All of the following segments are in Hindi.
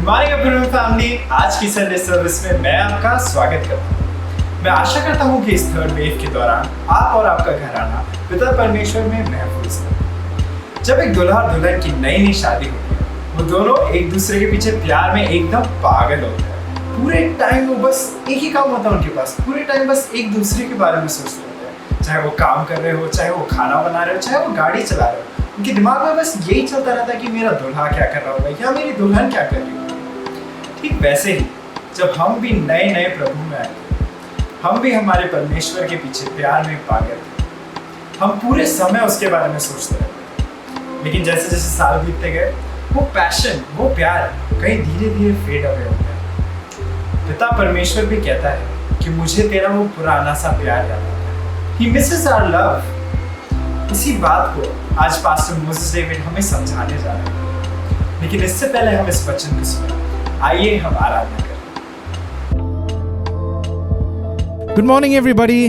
मॉर्निंग एवरीवन फैमिली, आज की संडे सर्विस में मैं आपका स्वागत करता हूँ। मैं आशा करता हूँ कि इस थर्ड वेव के दौरान आप और आपका घराना पिता परमेश्वर में महफूज है। जब एक दूल्हा और दुल्हन की नई नई शादी होती है, वो दोनों एक दूसरे के पीछे प्यार में एकदम पागल होते हैं। पूरे टाइम वो बस एक ही काम होता है उनके पास, पूरे टाइम बस एक दूसरे के बारे में सोचते रहते हैं। चाहे वो काम कर रहे हो, चाहे वो खाना बना रहे हो, चाहे वो गाड़ी चला रहे हो, उनके दिमाग में बस यही चलता रहता है कि मेरा दूल्हा क्या कर रहा होगा या मेरी दुल्हन क्या कर रही होगी। ठीक वैसे ही जब हम भी नए नए प्रभु में आए, हम भी हमारे परमेश्वर के पीछे प्यार में पागल थे। हम पूरे समय उसके बारे में सोचते रहते थे, लेकिन जैसे जैसे साल बीतते गए, वो पैशन, वो प्यार कहीं धीरे धीरे फेड अवे हो गया। पिता परमेश्वर भी कहता है कि मुझे तेरा वो पुराना सा प्यार याद आता है। He misses our love। इसी बात को आज पास्टर मोसेस डेविड हमें समझाने जा रहे हैं, लेकिन इससे पहले हम इस वचन को सुनें। आइए हम आराधना करें। गुड मॉर्निंग एवरीबॉडी,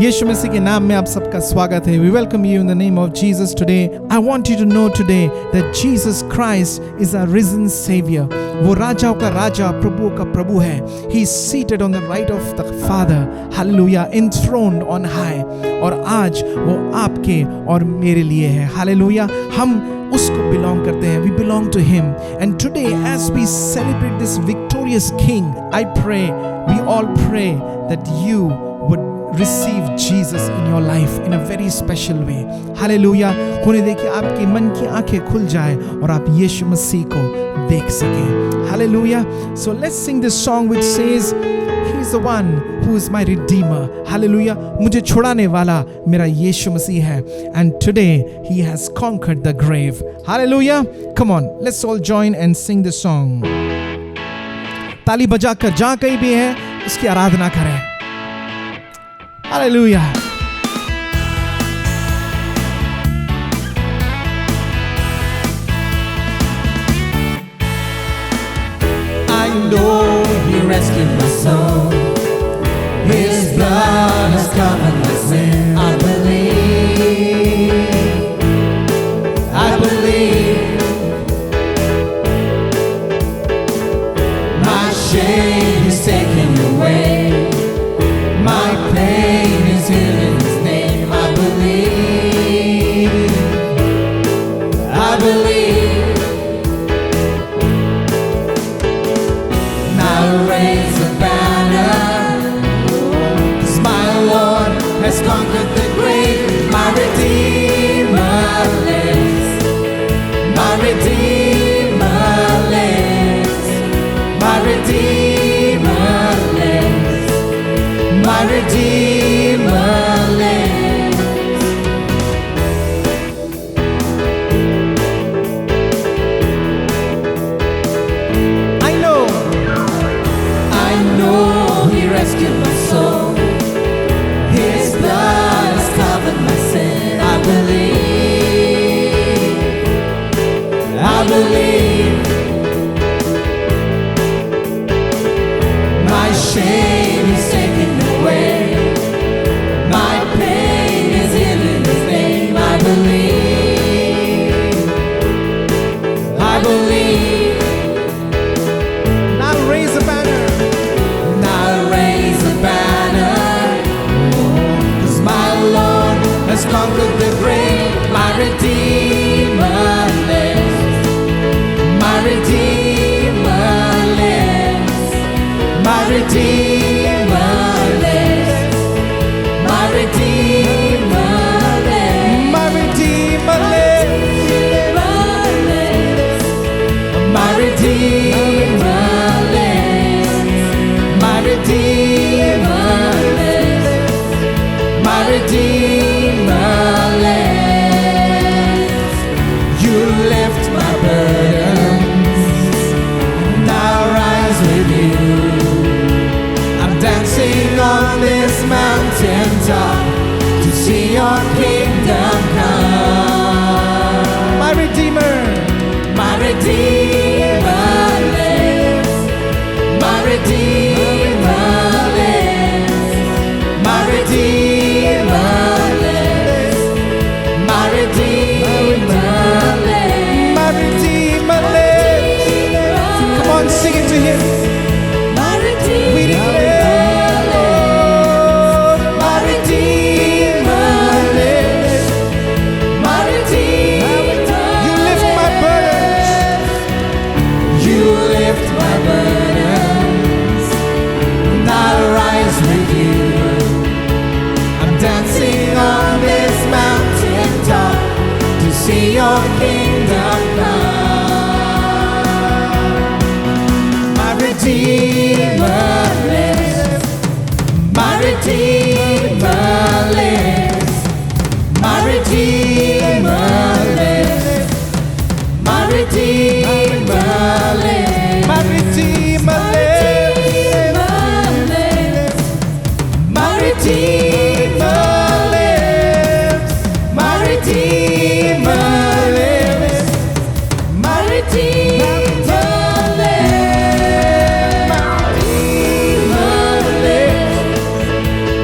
यीशु मसीह के नाम में आप सबका स्वागत है। We welcome you in the name of Jesus today. I want you to know today that Jesus Christ is a risen saviour. वो राजाओं का राजा, प्रभुओं का प्रभु है। He is seated on the right of the father, hallelujah, enthroned on high. और आज वो आपके और मेरे लिए है, हालेलुया। हम उसको बिलोंग करते हैं, we belong to him. And today as we celebrate this victorious king, I pray, we all pray that you would receive Jesus in your life in a very special way. Hallelujah. होने देखिए आपके मन की आंखें खुल जाए और आप यीशु मसीह को देख सकें। Hallelujah. So let's sing this song which says, He is the one who is my redeemer. Hallelujah. मुझे छुड़ाने वाला मेरा यीशु मसीह है. And today he has conquered the grave. Hallelujah. Come on, let's all join and sing this song. ताली बजाकर जहाँ कहीं भी है उसकी आराधना करें। Hallelujah. I know He rescued my soul. His blood has covered my sin. I believe. My shame is taken away. My pain is healed in His name. I believe. I believe. Now raise a banner, 'cause my Lord has conquered the grave. My Redeemer lives. My Redeemer lives. My Redeemer lives. My Redeemer lives. I know He rescued my soul. His blood has covered my sin. I believe. I believe. My shame is taken away. My pain is healed in His name. I believe. I believe. Now raise a banner. Now raise a banner, 'cause my Lord has conquered the grave. My Redeemer lives. My Redeemer lives. My Redeemer lives. My Redeemer lives. My Redeemer lives. My Redeemer lives. My Redeemer lives. My Redeemer lives. Redeemer lives. My Redeemer lives. My Redeemer lives. My Redeemer lives. My Redeemer lives. Come on, sing it to Him. My Redeemer We declare, Lord, My Redeemer lives. My Redeemer You lift my burdens. You lift my burdens, and I rise with you. I'm dancing on this mountain top to see your kingdom come. My Redeemer lives. My Redeemer lives. My Redeemer lives. My Redeemer lives. My Redeemer lives. My Redeemer lives. My Redeemer lives. My Redeemer lives.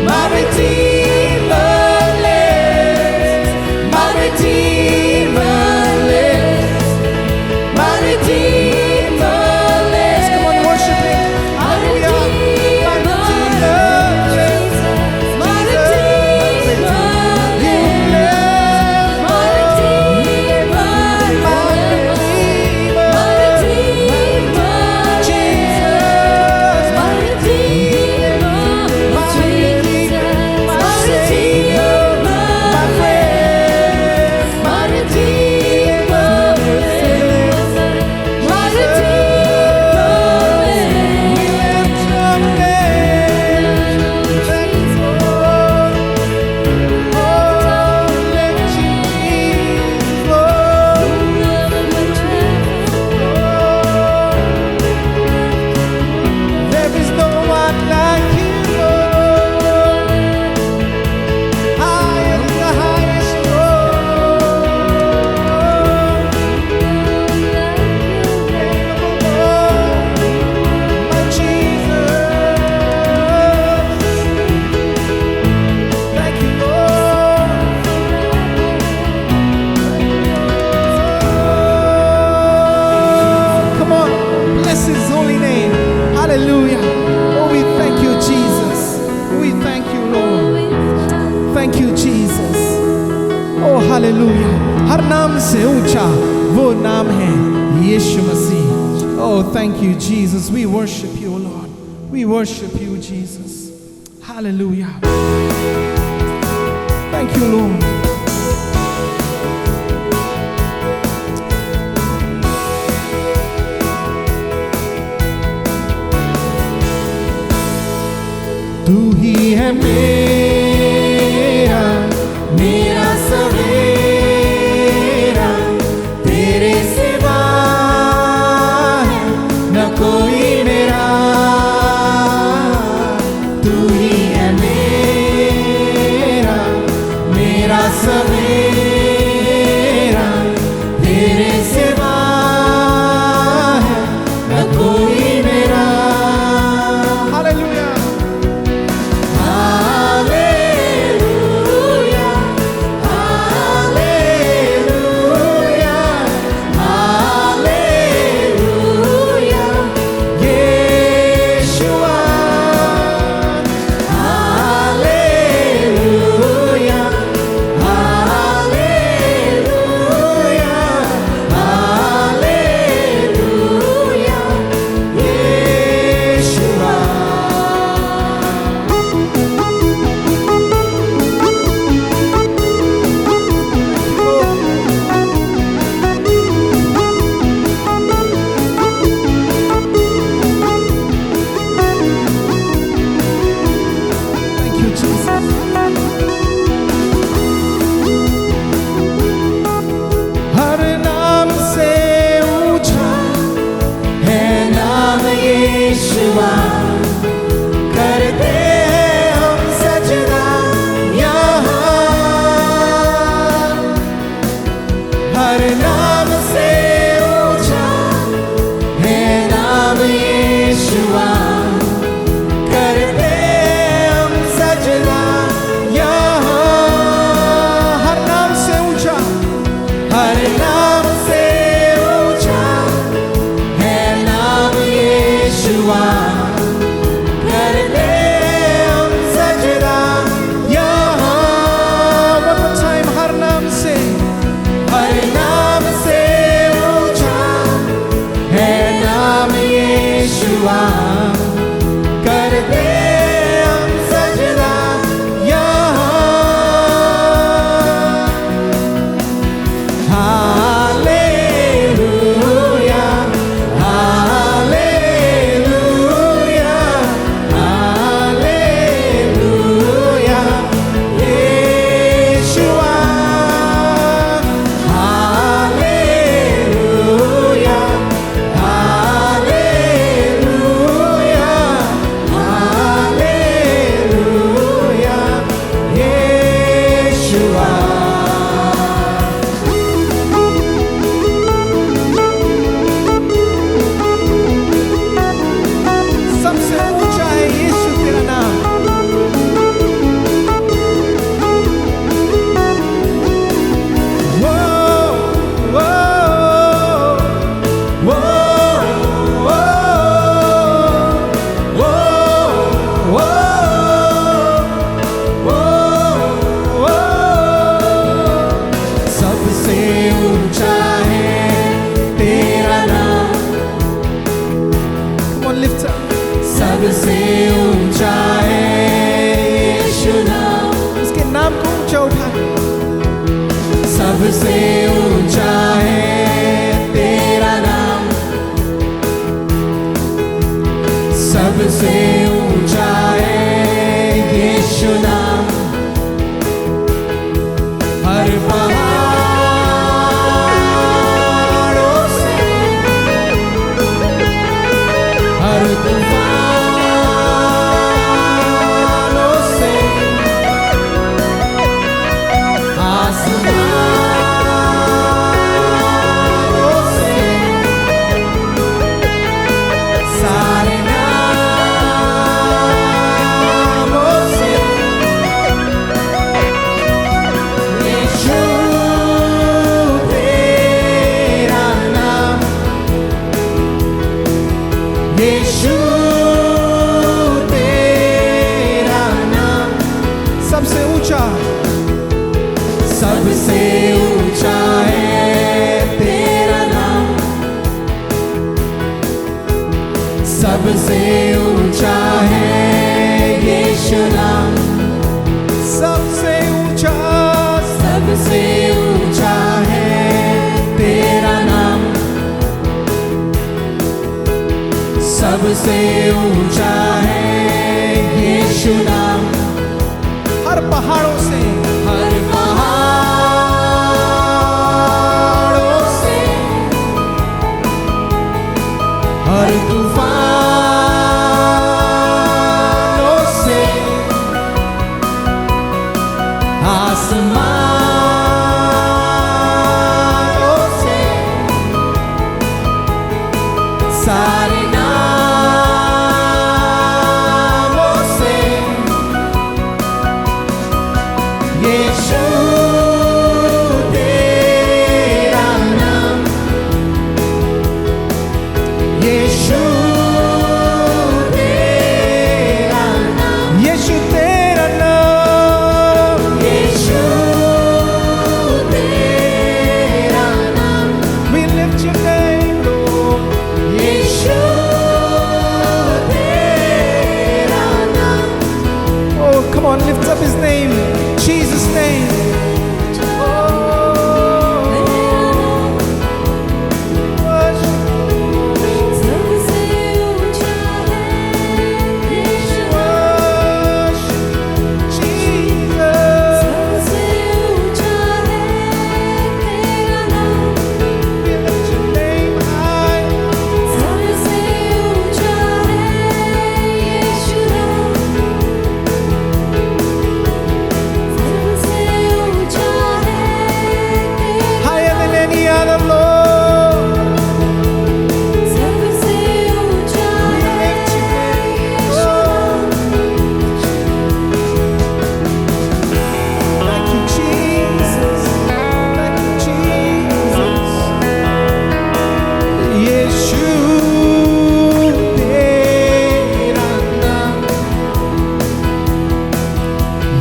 My Redeemer lives. My Redeemer lives. My Redeemer lives. Come on, worship Him. Hallelujah. My Redeemer lives. My Redeemer lives. My Redeemer lives. My Redeemer Jesus. My Redeemer My Redeemer. My My Savior. My friend. My Redeemer lives. My Redeemer lives. Your name. Thank you, Lord. Oh, let Jesus flow. There is no one like you, Lord. Higher than the highest Lord. My Jesus. Thank you, Lord. Come on, bless His holy name. Hallelujah. Oh, we thank you, Jesus. We thank you, Lord. Thank you, Jesus. Oh, hallelujah. हर नाम से ऊंचा वो नाम है यीशु मसीह. Oh, thank you, Jesus. We worship you, Lord. We worship you, Jesus. Hallelujah. Thank you, Lord. तू ही है मेरा मेरा सवेरा तेरे सिवा है न कोई मेरा. तू ही है मेरा सवेरा तेरे सिवा है न कोई मेरा. Hallelujah. Hallelujah, hallelujah, hallelujah, Yeshua. Hallelujah, हर नाम से ऊंचा यीशुआ कर दे हम सजदा यहाँ। Hallelujah hallelujah hallelujah Yeshua. Hallelujah hallelujah hallelujah Yeshua. सबसे ऊंचा है यीशु तेरा नाम। वो वो वो वो वो वो वो सबसे ऊंचा है तेरा नाम। Come on, lift up. सबसे ऊंचा है यीशु नाम। उसके नाम को ऊंचा उठा। सबसे ऊंचा है तेरा नाम। सबसे ऊंचा है यीशु नाम। हर पहाड़ों से हर तूफानों से आसमानों से सारे नामों से यीशु तेरा नाम। यीशु तेरा नाम सबसे ऊंचा। सबसे ऊंचा है तेरा नाम। सबसे ऊंचा है यीशु नाम। सबसे ऊंचा सबसे ऊंचा है तेरा नाम। सबसे ऊंचा है यीशु नाम। हर पहाड़ों से हर पहाड़ों से हर तूफानों से आसमानों से सारे नामों से यीशु तेरा नाम। यीशु तेरा नाम। यीशु तेरा नाम। यीशु तेरा नाम। We lift your name, Lord. यीशु तेरा नाम। Oh, come on, lift up his name. Jesus' name. सबसे ऊंचा है यीशु। सबसे ऊंचा है तेरा नाम। सबसे ऊंचा है यीशु नाम। सबसे ऊंचा है तेरा Higher than any other, Lord. सबसे ऊंचा है यीशु नाम। Thank you, Jesus. Thank you, Jesus. यीशु तेरा नाम।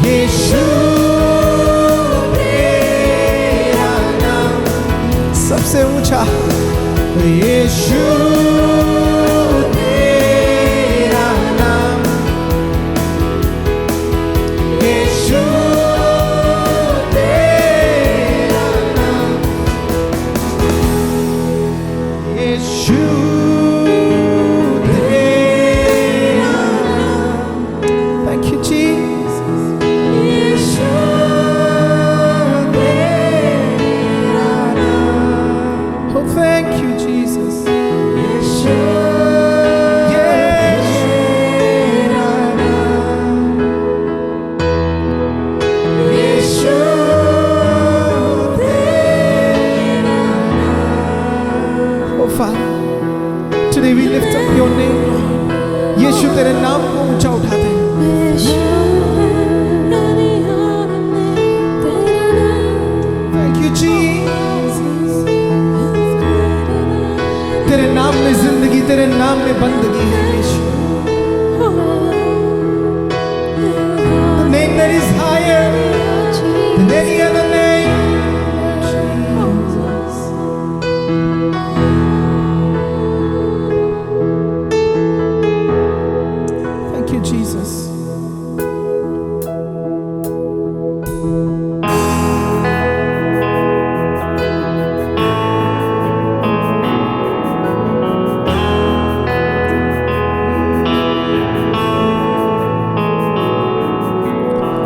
यीशु तेरा नाम सबसे ऊंचा। यीशु तेरा यीशु तेरा नाम। Thank you, Jesus. यीशु तेरा नाम। Oh, thank you, Jesus. यीशु तेरा नाम। यीशु तेरा Oh, Father, today we lift up your name, Lord. यीशु तेरे नाम को ऊंचा उठाते हैं। Thank you, Jesus. तेरे नाम में जिंदगी, तेरे नाम में बंदगी है यीशु। The name that is higher than any other name. Thank you, Jesus.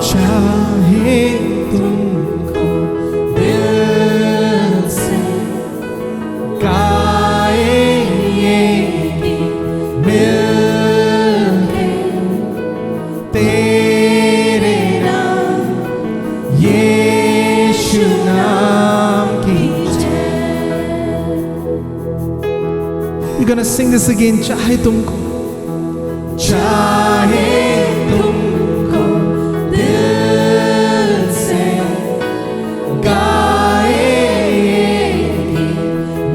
चाहे तुमको दिल से गाए ये मिलके तेरे नाम, यीशु नाम की। We're gonna sing this again. चाहे तुमको, चाहे तुमको दिल से गाए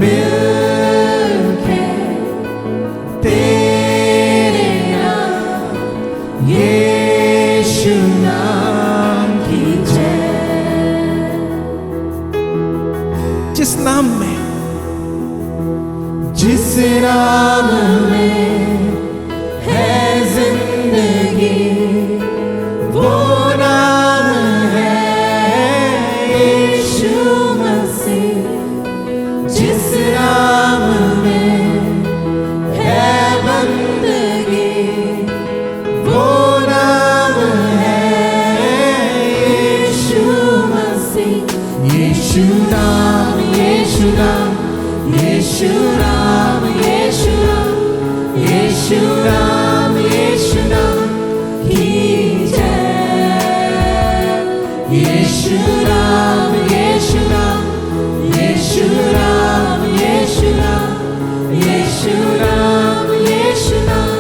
मिलके तेरे नाम यीशु नाम की जय। जिस नाम में, जिस नाम में है जिंदगी, वो नाम है यीशु मसीह। जिस नाम में है बंदगी, वो नाम है यीशु मसीह। यीशु नाम, यीशु नाम, यीशु नाम, यीशु नाम, यीशु नाम, यीशु नाम की जय। यीशु नाम, यीशु नाम, यीशु नाम, यीशु नाम, यीशु नाम, यीशु नाम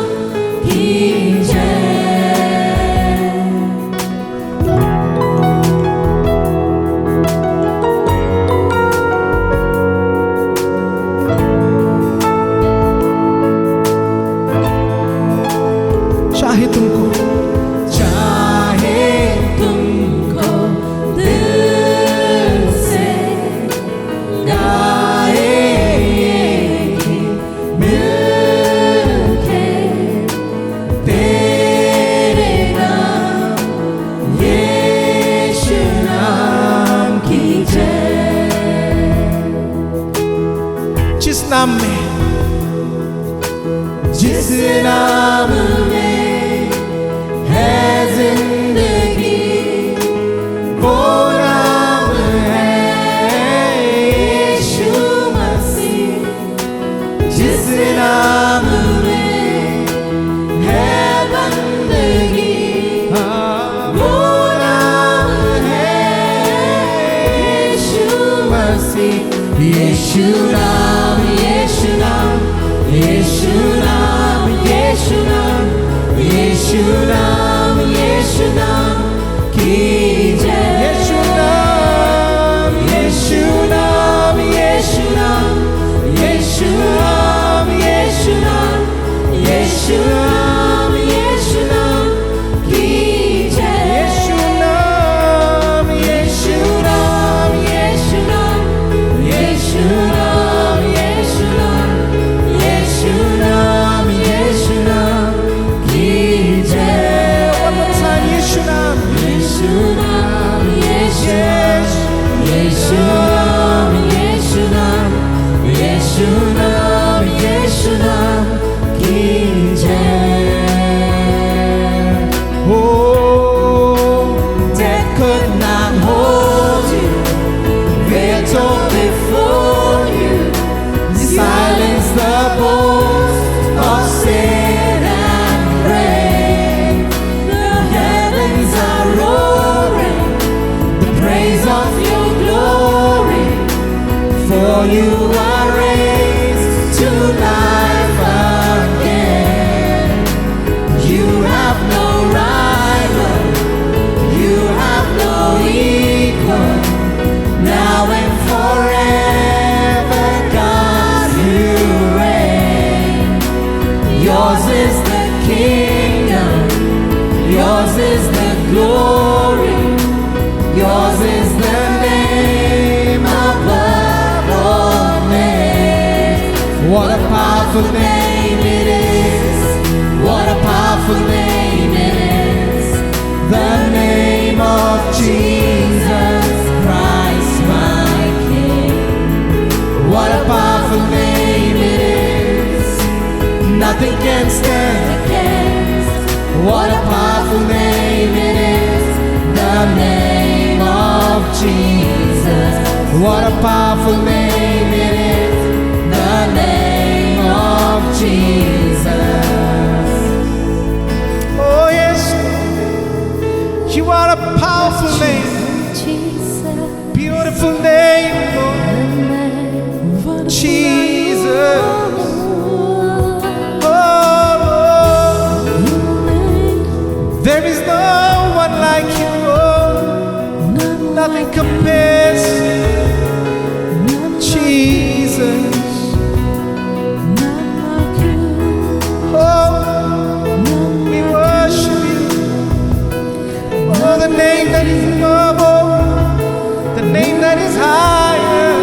की जय। चाहे तुमको, चाहे तुमको दिल से गाए मिलके तेरे नाम, यीशु नाम की जय। जिस नाम में, जिस नाम में है जिंदगी, वो नाम है यीशु मसीह। जिस नाम में है बंदगी, वो नाम है यीशु मसीह। यीशु नाम, यीशु नाम, यीशु नाम, यीशु नाम, यीशु नाम, यीशु नाम की जय। यीशु नाम, यीशु नाम, यीशु नाम, यीशु नाम, यीशु नाम, यीशु नाम, यीशु नाम की जय। यीशु नाम, यीशु नाम, यीशु नाम, यीशु नाम, यीशु नाम, यीशु नाम, यीशु नाम की जय। one more time, Yeshu are raised to life again. You have no rival, you have no equal. Now and forever, God, you reign. Yours is the kingdom, yours is the glory, yours is the name above all names. What a powerful name it is, what a powerful name it is, the name of Jesus Christ my King. What a powerful name it is, nothing can stand against. What a powerful name it is, the name of Jesus. What a powerful name it is, the name of Jesus. Oh, yes. You are a powerful name, beautiful name, Lord. Jesus. There is no one like you, Lord. Nothing compares. Jesus. Oh, we worship you. Oh, the name that is above all, the name that is higher.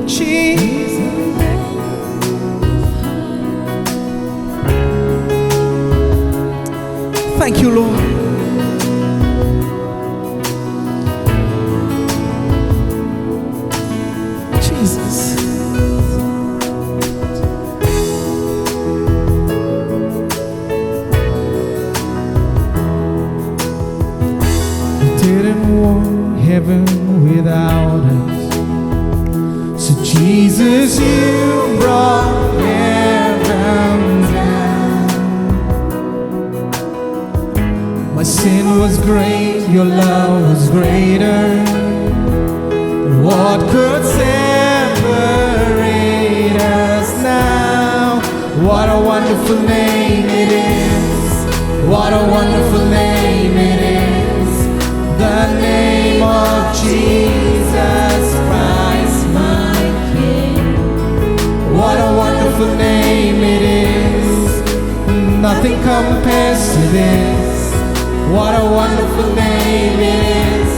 Jesus. Thank you, Lord. Jesus. You didn't want heaven without us. So Jesus, you brought heaven down. My sin was great, your love was greater. What could separate us now? What a wonderful name it is, what a wonderful name it is, the name of Jesus Christ my King. What a wonderful name it is, nothing compares to this. What a wonderful name it is,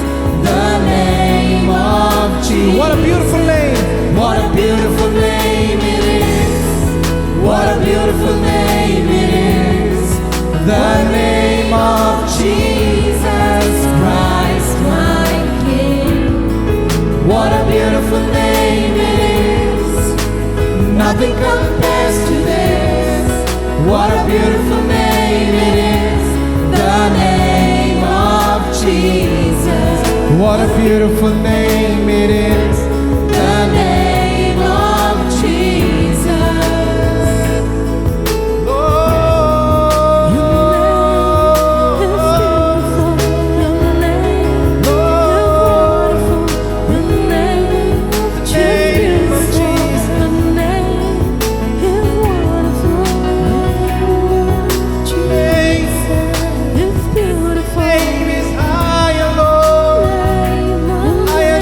the name of Jesus. What a beautiful name, what a beautiful name it is, what a beautiful name it is, the name of Jesus Christ my King. What a beautiful name it is, nothing compares to this. What a beautiful name it is, the name of Jesus. What a beautiful name it is, the name of Jesus. Lord, Name is higher, Lord. Higher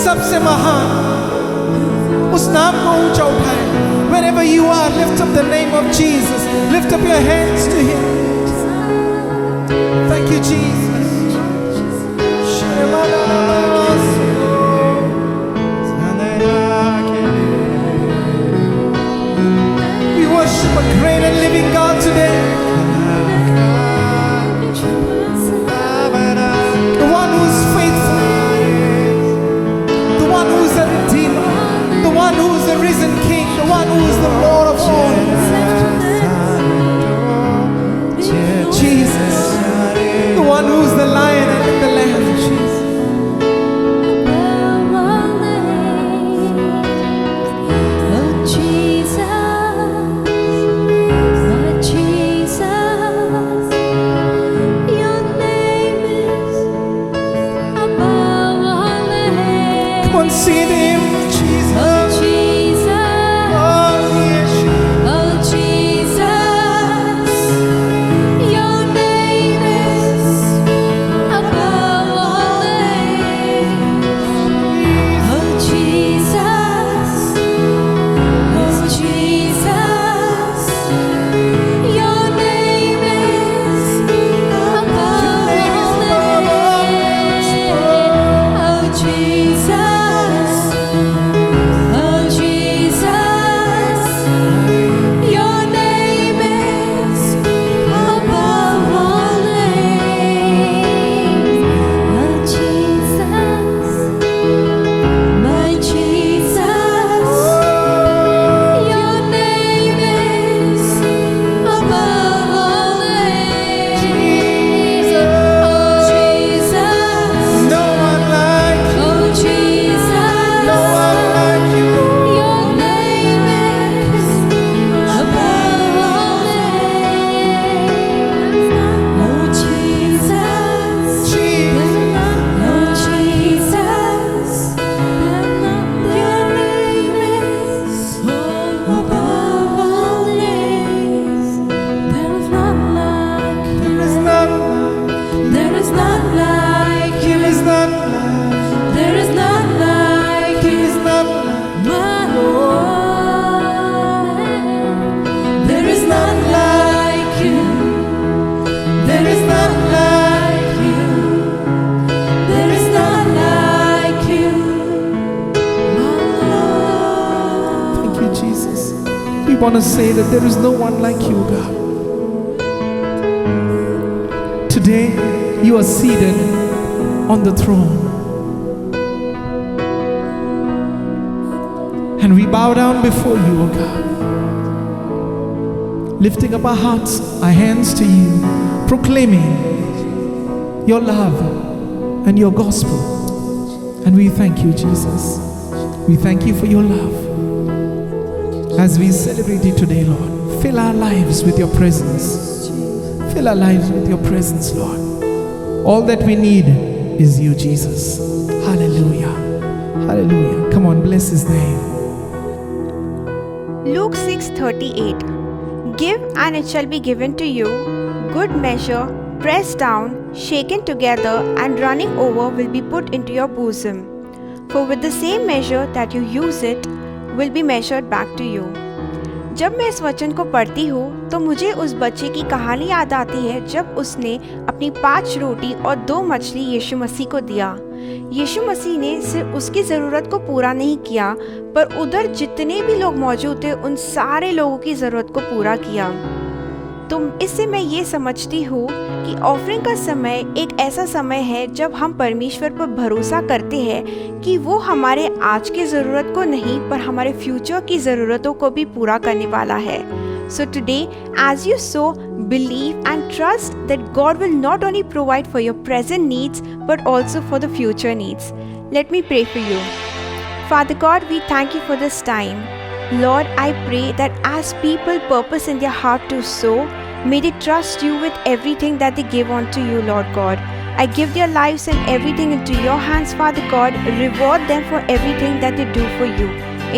सबसे महान, उस नाम को ऊंचा उठाए. Wherever you are, lift up the name of Jesus. Lift up your hands to Him. Thank you, Jesus. We worship a great and living God today. The one who is faithful, the one who is a redeemer, the one who is the risen King, the one who is the Lord of all. Jesus, the one who is the Lion and the Lamb. Come on, sing to Him, Jesus. Oh, Yeshua. we want to say that there is no one like you, God. Today, you are seated on the throne. And we bow down before you, O God, lifting up our hearts, our hands to you, proclaiming your love and your gospel. And we thank you, Jesus. We thank you for your love. As we celebrate it today, Lord, fill our lives with your presence. Fill our lives with your presence, Lord. All that we need is you, Jesus. Hallelujah. Hallelujah. Come on, bless his name. Luke 6:38. Give and it shall be given to you, good measure, pressed down, shaken together and running over will be put into your bosom. For with the same measure that you use it, will be measured back to you. जब मैं इस वचन को पढ़ती हूँ तो मुझे उस बच्चे की कहानी याद आती है जब उसने अपनी 5 रोटी और 2 मछली यीशु मसीह को दिया। यीशु मसीह ने सिर्फ उसकी ज़रूरत को पूरा नहीं किया, पर उधर जितने भी लोग मौजूद थे उन सारे लोगों की ज़रूरत को पूरा किया। तो इससे मैं ये समझती हूँ कि ऑफरिंग का समय एक ऐसा समय है जब हम परमेश्वर पर भरोसा करते हैं कि वो हमारे आज की ज़रूरत को नहीं पर हमारे फ्यूचर की ज़रूरतों को भी पूरा करने वाला है। So today, as you sow, believe and trust that God will not only provide for your present needs but also for the future needs. Let me pray for you. Father God, we thank you for this time. Lord, I pray that as people purpose in their heart to sow, may they trust you with everything that they give unto you, Lord God. I give their lives and everything into your hands, Father God. Reward them for everything that they do for you.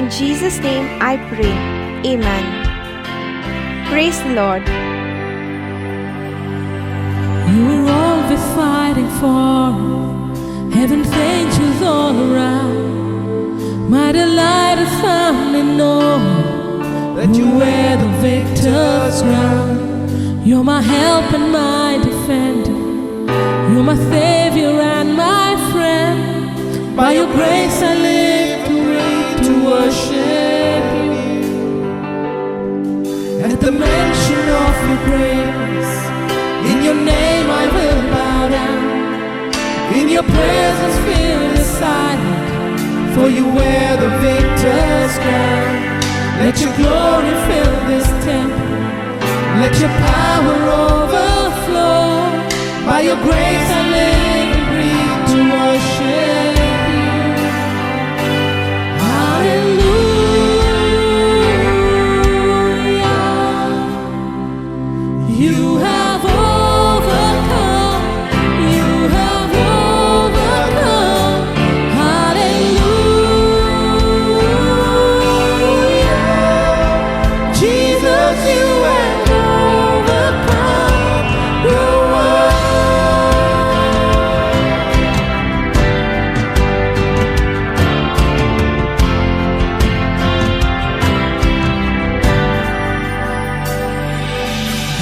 In Jesus' name I pray. Amen. Praise the Lord. You will all be fighting for heaven's angels all around. that You wear the victor's crown. You're my help and my defender. You're my savior and my friend. By your grace I live to read, to worship you. At the mention of your grace, in your name I will bow down. In your presence fear is silent, for you wear the victor's crown. Let your glory fill this temple. Let your power overflow. By your grace I live and breathe to worship you. Hallelujah. You have overcome. You have overcome. Hallelujah. Jesus, you have overcome the world.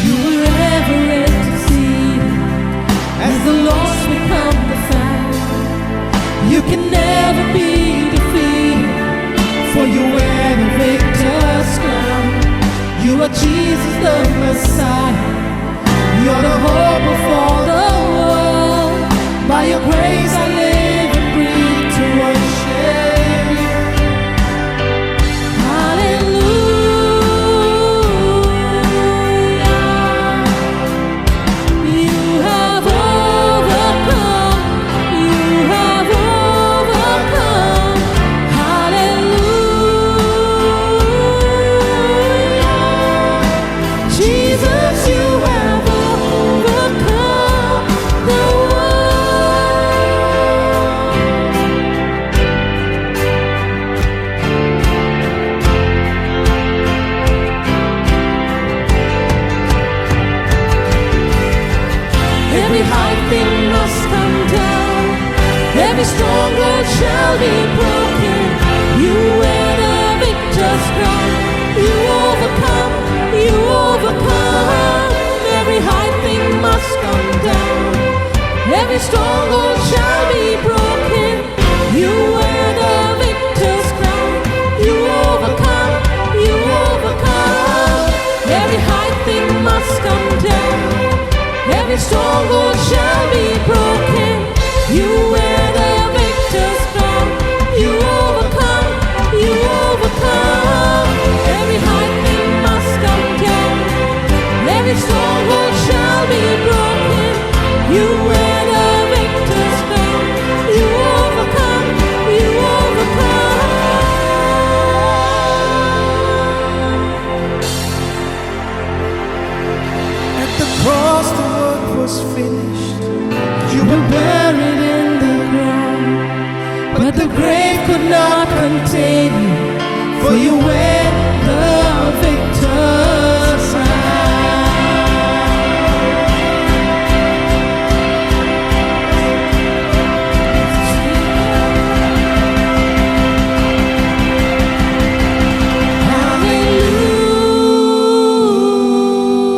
You were ever interceding as the lost become the found. You can never be defeated, for you wear the victor's crown. You are Jesus the Messiah. You're the hope of all the world. By your grace I live and breathe to worship you. Hallelujah. You have overcome. You have overcome. Hallelujah. Jesus, you have overcome the world. Every high thing must come down. Every stronghold shall be broken. You wear the victor's crown. You overcome. You overcome. Every high thing must come down. Every stronghold shall be broken. You wear the victor's crown. You overcome. You overcome. Every high thing must come down. Every stronghold shall be broken. You wear the victor's crown. You overcome. You overcome. Every high thing must come down. Every stronghold shall be broken. You wear the victor's crown. You overcome. You overcome. at the cross the work was finished. You were buried in the ground, but the grave could not contain you, for you wear the victor's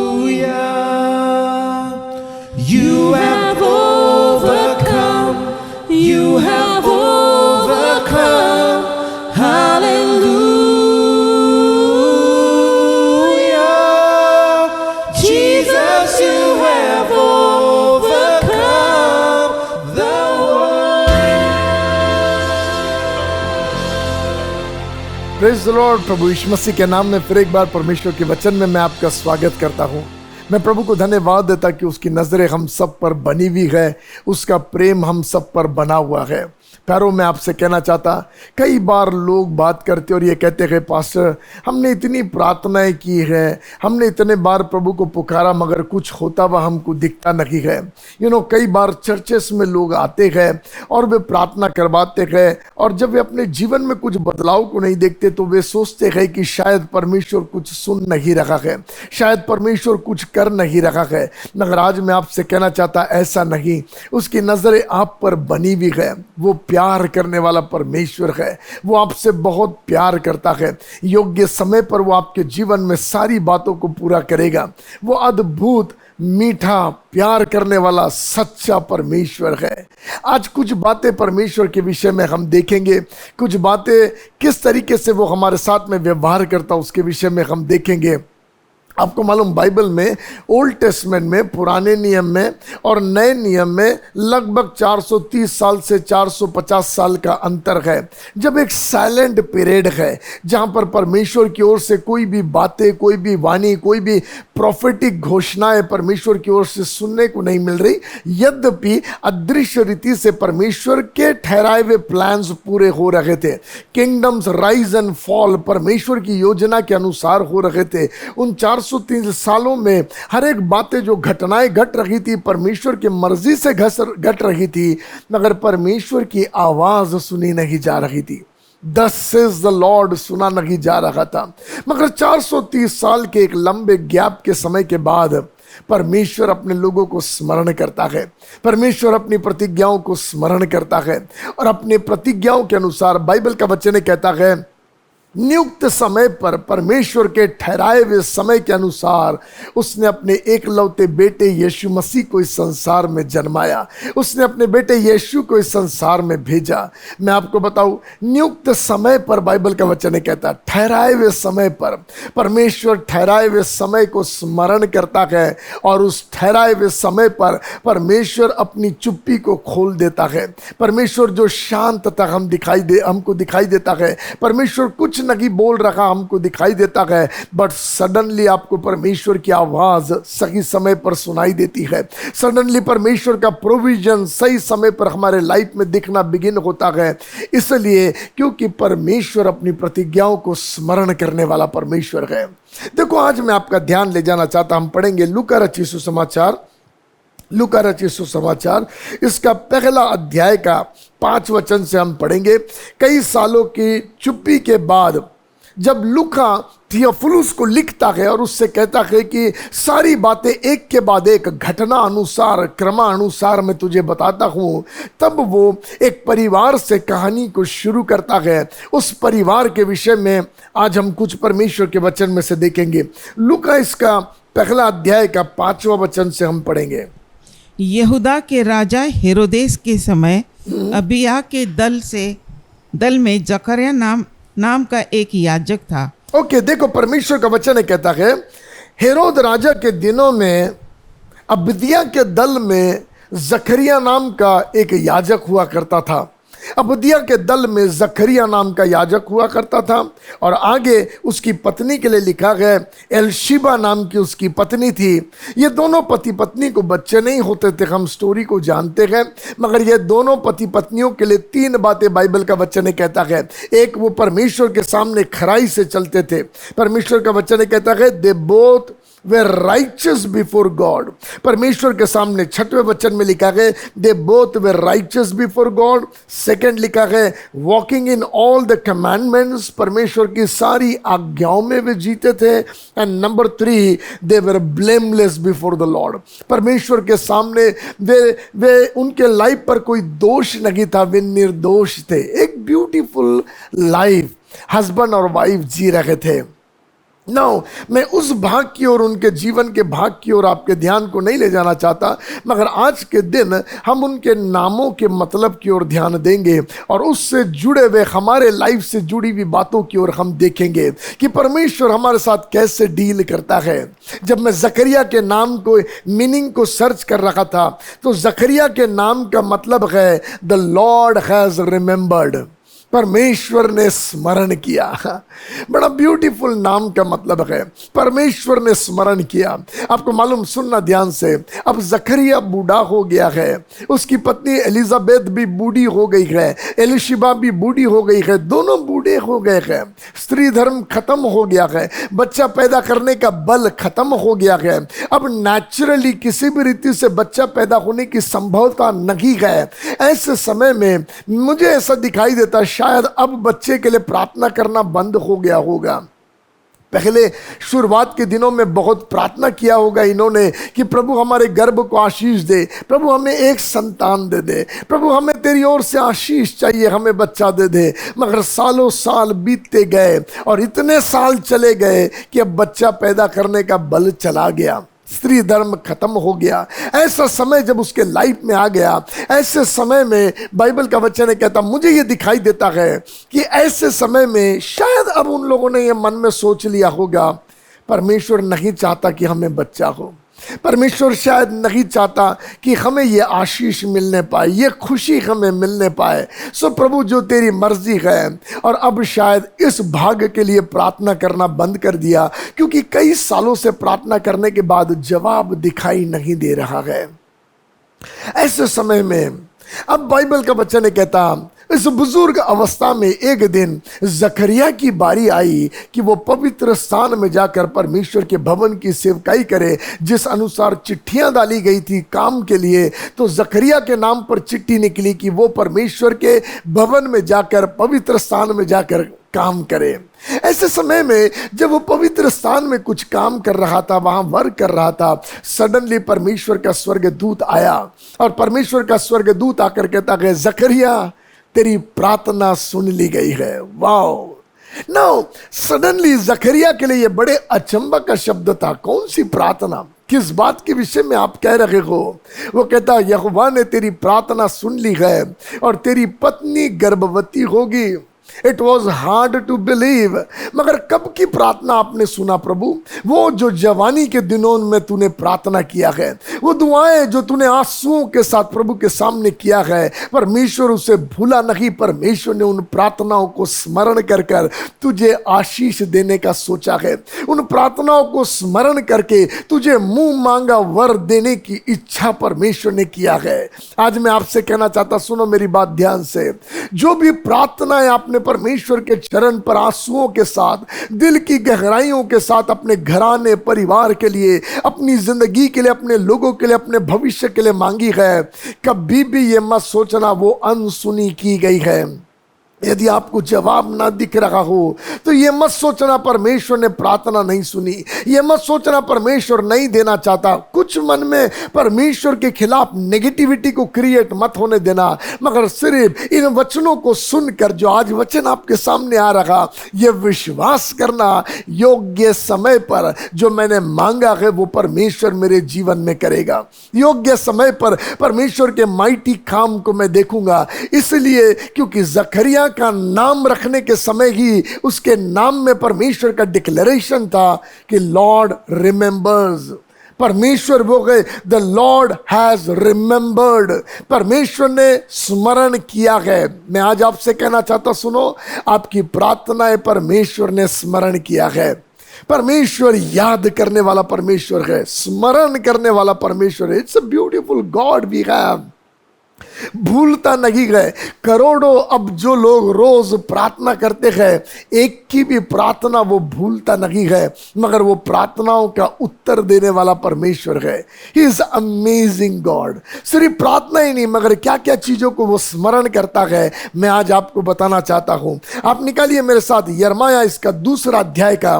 Hallelujah. You have overcome. You have overcome. Hallelujah. Jesus, you have overcome the world. Praise the Lord. प्रभु यीशु मसीह के नाम में फिर एक बार परमेश्वर के वचन में मैं आपका स्वागत करता हूँ। मैं प्रभु को धन्यवाद देता कि उसकी नज़रें हम सब पर बनी हुई है, उसका प्रेम हम सब पर बना हुआ है। प्यारों, मैं आपसे कहना चाहता, कई बार लोग बात करते और ये कहते हैं पास्टर हमने इतनी प्रार्थनाएं की है, हमने इतने बार प्रभु को पुकारा मगर कुछ होता हुआ हमको दिखता नहीं है। कई बार चर्चेस में लोग आते हैं और वे प्रार्थना करवाते हैं और जब वे अपने जीवन में कुछ बदलाव को नहीं देखते तो वे सोचते हैं कि शायद परमेश्वर कुछ सुन नहीं रहा है, शायद परमेश्वर कुछ कर नहीं रहा है। मगर आज मैं आपसे कहना चाहता ऐसा नहीं, उसकी नज़रें आप पर बनी हुई है। वो प्यार करने वाला परमेश्वर है। वो आपसे बहुत प्यार करता है। योग्य समय पर वो आपके जीवन में सारी बातों को पूरा करेगा। वो अद्भुत, मीठा, प्यार करने वाला सच्चा परमेश्वर है। आज कुछ बातें परमेश्वर के विषय में हम देखेंगे, कुछ बातें किस तरीके से वो हमारे साथ में व्यवहार करता उसके विषय में हम देखेंगे। आपको मालूम, बाइबल में ओल्ड टेस्टमेंट में, पुराने नियम में और नए नियम में लगभग 430 साल से 450 साल का अंतर है, जब एक साइलेंट पीरियड है जहां पर परमेश्वर की ओर से कोई भी बातें, कोई भी वाणी, कोई भी प्रोफेटिक घोषणाएं परमेश्वर की ओर से सुनने को नहीं मिल रही। यद्यपि अदृश्य रीति से परमेश्वर के ठहराए हुए प्लान्स पूरे हो रहे थे। किंगडम्स राइज एंड फॉल परमेश्वर की योजना के अनुसार हो रहे थे। उन 430 सालों में हर एक बातें, जो घटनाएं घट रही थी, परमेश्वर की मर्जी से घट रही थी, मगर परमेश्वर की आवाज सुनी नहीं जा रही थी। Thus says the Lord सुना नहीं जा रहा था। मगर 430 साल के एक लंबे गैप के समय के बाद परमेश्वर अपने लोगों को स्मरण करता है। परमेश्वर अपनी प्रतिज्ञाओं को स्मरण करता है और अपने प्रतिज्ञाओं के अनुसार बाइबल का वचन कहता है, नियुक्त समय पर, परमेश्वर के ठहराए हुए समय के अनुसार उसने अपने एकलौते बेटे यीशु मसीह को इस संसार में जन्माया। उसने अपने बेटे यीशु को इस संसार में भेजा। मैं आपको बताऊं, नियुक्त समय पर बाइबल का वचन कहता है, ठहराए हुए समय पर परमेश्वर ठहराए हुए समय को स्मरण करता है और उस ठहराए हुए समय पर परमेश्वर अपनी चुप्पी को खोल देता है। परमेश्वर जो शांतता हमको दिखाई देता है, परमेश्वर कुछ नहीं बोल रहा हमको दिखाई देता है, बट सडनली आपको परमेश्वर की आवाज सही समय पर सुनाई देती है। सडनली परमेश्वर का प्रोविजन सही समय पर हमारे लाइफ में दिखना बिगिन होता है। इसलिए क्योंकि परमेश्वर अपनी प्रतिज्ञाओं को स्मरण करने वाला परमेश्वर है। देखो, आज मैं आपका ध्यान ले जाना चाहता, हम पढ़ेंगे लूका रचित सुसमाचार, लूका रचित सुसमाचार इसका पहला अध्याय का 5 वचन से हम पढ़ेंगे। कई सालों की चुप्पी के बाद जब लूका थियोफिलुस को लिखता है और उससे कहता है कि सारी बातें एक के बाद एक घटना अनुसार, क्रमानुसार मैं तुझे बताता हूँ, तब वो एक परिवार से कहानी को शुरू करता है। उस परिवार के विषय में आज हम कुछ परमेश्वर के वचन में से देखेंगे। लूका इसका पहला अध्याय का 5वां वचन से हम पढ़ेंगे। यहूदा के राजा हेरोदेस के समय अबिय्याह के दल में जकर्या नाम का एक याजक था। ओके, देखो परमेश्वर का वचन कहता है, हेरोद राजा के दिनों में अबिय्याह के दल में जकरिया नाम का एक याजक हुआ करता था। अबिय्याह के दल में जकरिया नाम का याजक हुआ करता था और आगे उसकी पत्नी के लिए लिखा गया एलशिबा नाम की उसकी पत्नी थी। ये दोनों पति पत्नी को बच्चे नहीं होते थे, हम स्टोरी को जानते हैं, मगर ये दोनों पति पत्नियों के लिए 3 बातें बाइबल का वचन कहता है। एक, वो परमेश्वर के सामने खराई से चलते थे। परमेश्वर का वचन कहता है, they both way righteous before God. परमेश्वर के सामने 6वें वचन में लिखा है, they both way righteous before God. Second लिखा है, walking in all the commandments, परमेश्वर की सारी आज्ञाओं में वे जीते थे। And number 3, they were blameless before the Lord. परमेश्वर के सामने वे उनके लाइफ पर कोई दोष नहीं था, वे निर्दोष थे। एक ब्यूटीफुल लाइफ हस्बैंड और वाइफ जी रहे थे। नाउ मैं उस भाग की ओर, उनके जीवन के भाग की ओर आपके ध्यान को नहीं ले जाना चाहता, मगर आज के दिन हम उनके नामों के मतलब की ओर ध्यान देंगे और उससे जुड़े हुए हमारे लाइफ से जुड़ी हुई बातों की ओर हम देखेंगे कि परमेश्वर हमारे साथ कैसे डील करता है। जब मैं जकरिया के नाम को, मीनिंग को सर्च कर रहा था, तो जकरिया के नाम का मतलब है द लॉर्ड हैज रिमेंबर्ड, परमेश्वर ने स्मरण किया। बड़ा ब्यूटीफुल नाम का मतलब है, परमेश्वर ने स्मरण किया। आपको मालूम, सुनना ध्यान से, अब जकरिया बूढ़ा हो गया है, उसकी पत्नी एलिजाबेथ भी बूढ़ी हो गई है, एलिशिबा भी बूढ़ी हो गई है, दोनों बूढ़े हो गए हैं। स्त्री धर्म खत्म हो गया है, बच्चा पैदा करने का बल खत्म हो गया है। अब नेचुरली किसी भी रीति से बच्चा पैदा होने की संभवता नहीं है। ऐसे समय में मुझे ऐसा दिखाई देता, शायद अब बच्चे के लिए प्रार्थना करना बंद हो गया होगा। पहले शुरुआत के दिनों में बहुत प्रार्थना किया होगा इन्होंने कि प्रभु हमारे गर्भ को आशीष दे, प्रभु हमें एक संतान दे दे, प्रभु हमें तेरी ओर से आशीष चाहिए, हमें बच्चा दे दे। मगर सालों साल बीतते गए और इतने साल चले गए कि अब बच्चा पैदा करने का बल चला गया, स्त्री धर्म खत्म हो गया। ऐसा समय जब उसके लाइफ में आ गया, ऐसे समय में बाइबल का वचन कहता, मुझे ये दिखाई देता है कि ऐसे समय में शायद अब उन लोगों ने ये मन में सोच लिया होगा, परमेश्वर नहीं चाहता कि हमें बच्चा हो, परमेश्वर शायद नहीं चाहता कि हमें ये आशीष मिलने पाए, ये खुशी हमें मिलने पाए। सो प्रभु जो तेरी मर्जी है। और अब शायद इस भाग्य के लिए प्रार्थना करना बंद कर दिया, क्योंकि कई सालों से प्रार्थना करने के बाद जवाब दिखाई नहीं दे रहा है। ऐसे समय में अब बाइबल का वचन कहता, इस बुजुर्ग अवस्था में एक दिन जकरिया की बारी आई कि वो पवित्र स्थान में जाकर परमेश्वर के भवन की सेवकाई करे, जिस अनुसार चिट्ठियां डाली गई थी काम के लिए। तो जकरिया के नाम पर चिट्ठी निकली कि वो परमेश्वर के भवन में जाकर, पवित्र स्थान में जाकर काम करे। ऐसे समय में जब वो पवित्र स्थान में कुछ काम कर रहा था, वहां वर्क कर रहा था, सडनली परमेश्वर का स्वर्गदूत आया और परमेश्वर का स्वर्गदूत आकर कहता है, जकरिया तेरी प्रार्थना सुन ली गई है। वाओ! नाउ सडनली जकरिया के लिए ये बड़े अचंभा का शब्द था। कौन सी प्रार्थना, किस बात के विषय में आप कह रहे हो? वो कहता, यहोवा ने तेरी प्रार्थना सुन ली है और तेरी पत्नी गर्भवती होगी। It was hard to believe. मगर कब की प्रार्थना आपने सुना प्रभु? वो जो जवानी के दिनों में तूने प्रार्थना किया है, वो दुआएं जो तूने आंसुओं के साथ प्रभु के सामने किया है, परमेश्वर उसे भूला नहीं। परमेश्वर ने उन प्रार्थनाओं को स्मरण कर कर तुझे आशीष देने का सोचा है। उन प्रार्थनाओं को स्मरण करके तुझे मुंह मांगा वर देने की इच्छा परमेश्वर ने किया है। आज मैं आपसे कहना चाहता, सुनो मेरी बात ध्यान से, जो भी प्रार्थनाएं आपने परमेश्वर के चरण पर आंसुओं के साथ, दिल की गहराइयों के साथ अपने घराने, परिवार के लिए, अपनी जिंदगी के लिए, अपने लोगों के लिए, अपने भविष्य के लिए मांगी है, कभी भी ये मत सोचना वो अनसुनी की गई है। यदि आपको जवाब ना दिख रहा हो तो ये मत सोचना परमेश्वर ने प्रार्थना नहीं सुनी, ये मत सोचना परमेश्वर नहीं देना चाहता। कुछ मन में परमेश्वर के खिलाफ नेगेटिविटी को क्रिएट मत होने देना, मगर सिर्फ इन वचनों को सुनकर जो आज वचन आपके सामने आ रहा, ये विश्वास करना, योग्य समय पर जो मैंने मांगा है वो परमेश्वर मेरे जीवन में करेगा। योग्य समय पर परमेश्वर के माइटी काम को मैं देखूंगा। इसलिए क्योंकि जकरिया का नाम रखने के समय ही उसके नाम में परमेश्वर का डिक्लेरेशन था कि लॉर्ड रिमेंबर्स। परमेश्वर वो गए, द लॉर्ड हैज रिमेंबर्ड। परमेश्वर ने स्मरण किया है। मैं आज आपसे कहना चाहता, सुनो, आपकी प्रार्थनाएं परमेश्वर ने स्मरण किया है। परमेश्वर याद करने वाला परमेश्वर है, स्मरण करने वाला परमेश्वर है। It's a beautiful God we have. भूलता नहीं गए। करोड़ों अब जो लोग रोज प्रार्थना करते हैं, एक की भी प्रार्थना वो भूलता नहीं है, मगर वो प्रार्थनाओं का उत्तर देने वाला परमेश्वर है। He is amazing God. सिर्फ प्रार्थना ही नहीं, मगर क्या क्या चीजों को वो स्मरण करता है, मैं आज आपको बताना चाहता हूं। आप निकालिए मेरे साथ यिर्मयाह इसका 2 अध्याय का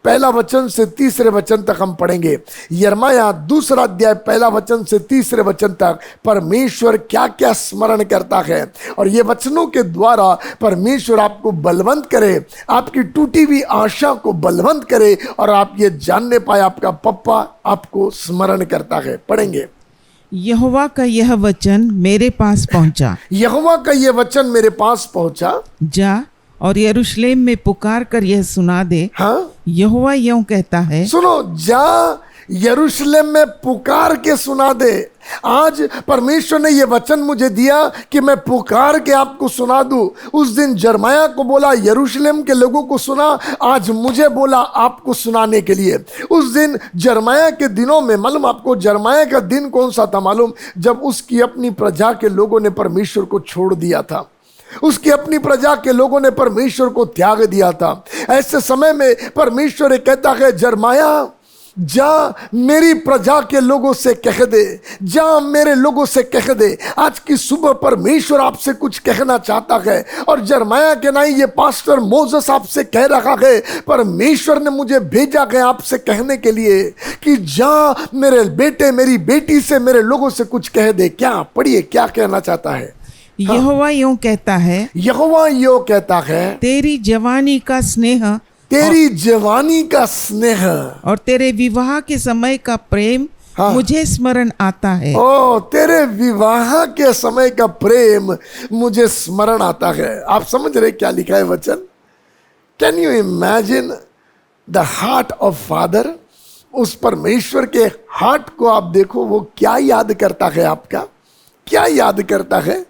1 वचन से 3 वचन तक हम पढ़ेंगे। यिर्मयाह 2 अध्याय 1 वचन से 3 वचन तक परमेश्वर क्या क्या स्मरण करता है, और ये वचनों के द्वारा परमेश्वर आपको बलवंत करे, आपकी टूटी हुई आशा को बलवंत करे, और आप ये जानने पाए आपका पप्पा आपको स्मरण करता है। पढ़ेंगे। यहोवा का यह वचन मेरे पास पहुंचा। यहोवा का यह वचन मेरे पास पहुंचा। जा और यरूशलेम में पुकार कर यह सुना दे। हाँ, यहोवा यूं कहता है, सुनो, जा यरूशलेम में पुकार के सुना दे। आज परमेश्वर ने यह वचन मुझे दिया कि मैं पुकार के आपको सुना दूं। उस दिन यिर्मयाह को बोला यरूशलेम के लोगों को सुना, आज मुझे बोला आपको सुनाने के लिए। उस दिन यिर्मयाह के दिनों में, मालूम आपको यिर्मयाह का दिन कौन सा था मालूम? जब उसकी अपनी प्रजा के लोगों ने परमेश्वर को छोड़ दिया था, उसकी अपनी प्रजा के लोगों ने परमेश्वर को त्याग दिया था। ऐसे समय में परमेश्वर कहता है यिर्मयाह जा मेरी प्रजा के लोगों से कह दे, जा मेरे लोगों से कह दे। आज की सुबह परमेश्वर आपसे कुछ कहना चाहता है, और यिर्मयाह के नहीं, ये पास्टर मोसेस आपसे कह रहा है, परमेश्वर ने मुझे भेजा है आपसे कहने के लिए कि जा मेरे बेटे मेरी बेटी से, मेरे लोगों से कुछ कह दे। क्या पढ़िए, क्या कहना चाहता है? यहोवा यूं कहता है, यहोवा यो कहता है, तेरी जवानी का स्नेह तेरी जवानी का स्नेह और तेरे विवाह के समय का प्रेम हाँ। मुझे स्मरण आता है। ओ, तेरे विवाह के समय का प्रेम मुझे स्मरण आता है। आप समझ रहे क्या लिखा है वचन? Can you imagine the heart of father? उस परमेश्वर के हार्ट को आप देखो, वो क्या याद करता है आपका, क्या याद करता है?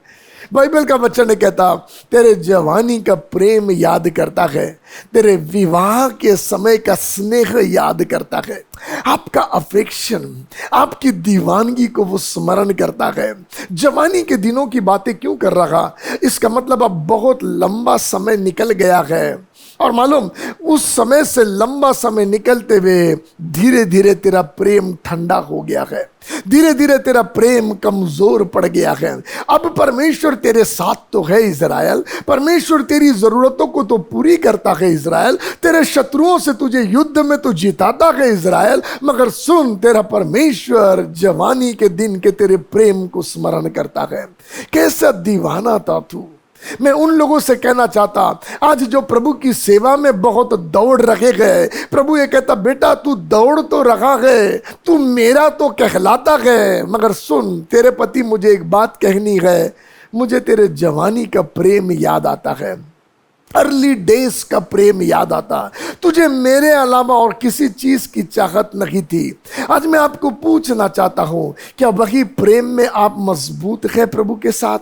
बाइबल का वचन ने कहता, तेरे जवानी का प्रेम याद करता है, तेरे विवाह के समय का स्नेह याद करता है। आपका अफेक्शन, आपकी दीवानगी को वो स्मरण करता है। जवानी के दिनों की बातें क्यों कर रहा? इसका मतलब अब बहुत लंबा समय निकल गया है, और मालूम, उस समय से लंबा समय निकलते हुए धीरे धीरे तेरा प्रेम ठंडा हो गया है, धीरे धीरे तेरा प्रेम कमजोर पड़ गया है। अब परमेश्वर तेरे साथ तो है इज़राइल, परमेश्वर तेरी जरूरतों को तो पूरी करता है इज़राइल, तेरे शत्रुओं से तुझे युद्ध में तो जिताता है इज़राइल, मगर सुन, तेरा परमेश्वर जवानी के दिन के तेरे प्रेम को स्मरण करता है। कैसा दीवाना था तू। मैं उन लोगों से कहना चाहता, आज जो प्रभु की सेवा में बहुत दौड़ रखे गए, प्रभु ये कहता, बेटा तू दौड़ तो रखा है, तू मेरा तो कहलाता है, मगर सुन, तेरे पति मुझे एक बात कहनी है, मुझे तेरे जवानी का प्रेम याद आता है, अर्ली डेज का प्रेम याद आता। तुझे मेरे अलावा और किसी चीज की चाहत नहीं थी। आज मैं आपको पूछना चाहता हूं, क्या वही प्रेम में आप मजबूत हैं प्रभु के साथ?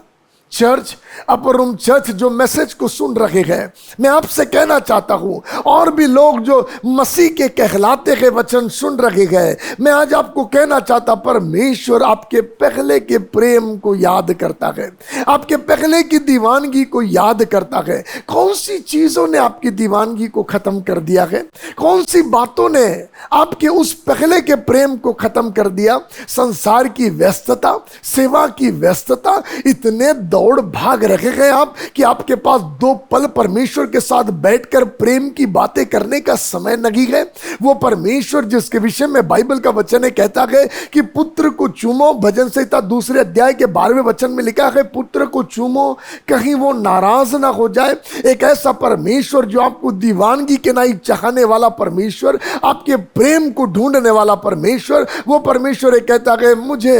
चर्च, अपर रूम चर्च जो मैसेज को सुन रहे हैं, मैं आपसे कहना चाहता हूं, और भी लोग जो मसीह के कहलाते हैं वचन सुन रहे हैं, मैं आज आपको कहना चाहता, परमेश्वर आपके पहले के प्रेम को याद करता है, आपके पहले की दीवानगी को याद करता है। कौन सी चीजों ने आपकी दीवानगी को खत्म कर दिया है? कौन सी बातों ने आपके उस पहले के प्रेम को खत्म कर दिया? संसार की व्यस्तता, सेवा की व्यस्तता, इतने दौड़ भाग रखे गए आप कि आपके पास दो पल परमेश्वर के साथ बैठकर प्रेम की बातें करने का समय नहीं है। वो परमेश्वर जिसके विषय में बाइबल का वचन है, कहता है कि पुत्र को चूमो, भजन संहिता 2 अध्याय के 12वें वचन में लिखा है, पुत्र को चूमो कहीं वो नाराज ना हो जाए। एक ऐसा परमेश्वर जो आपको दीवानगी के नहीं चाहने वाला परमेश्वर, आपके प्रेम को ढूंढने वाला परमेश्वर, वो परमेश्वर कहता है, मुझे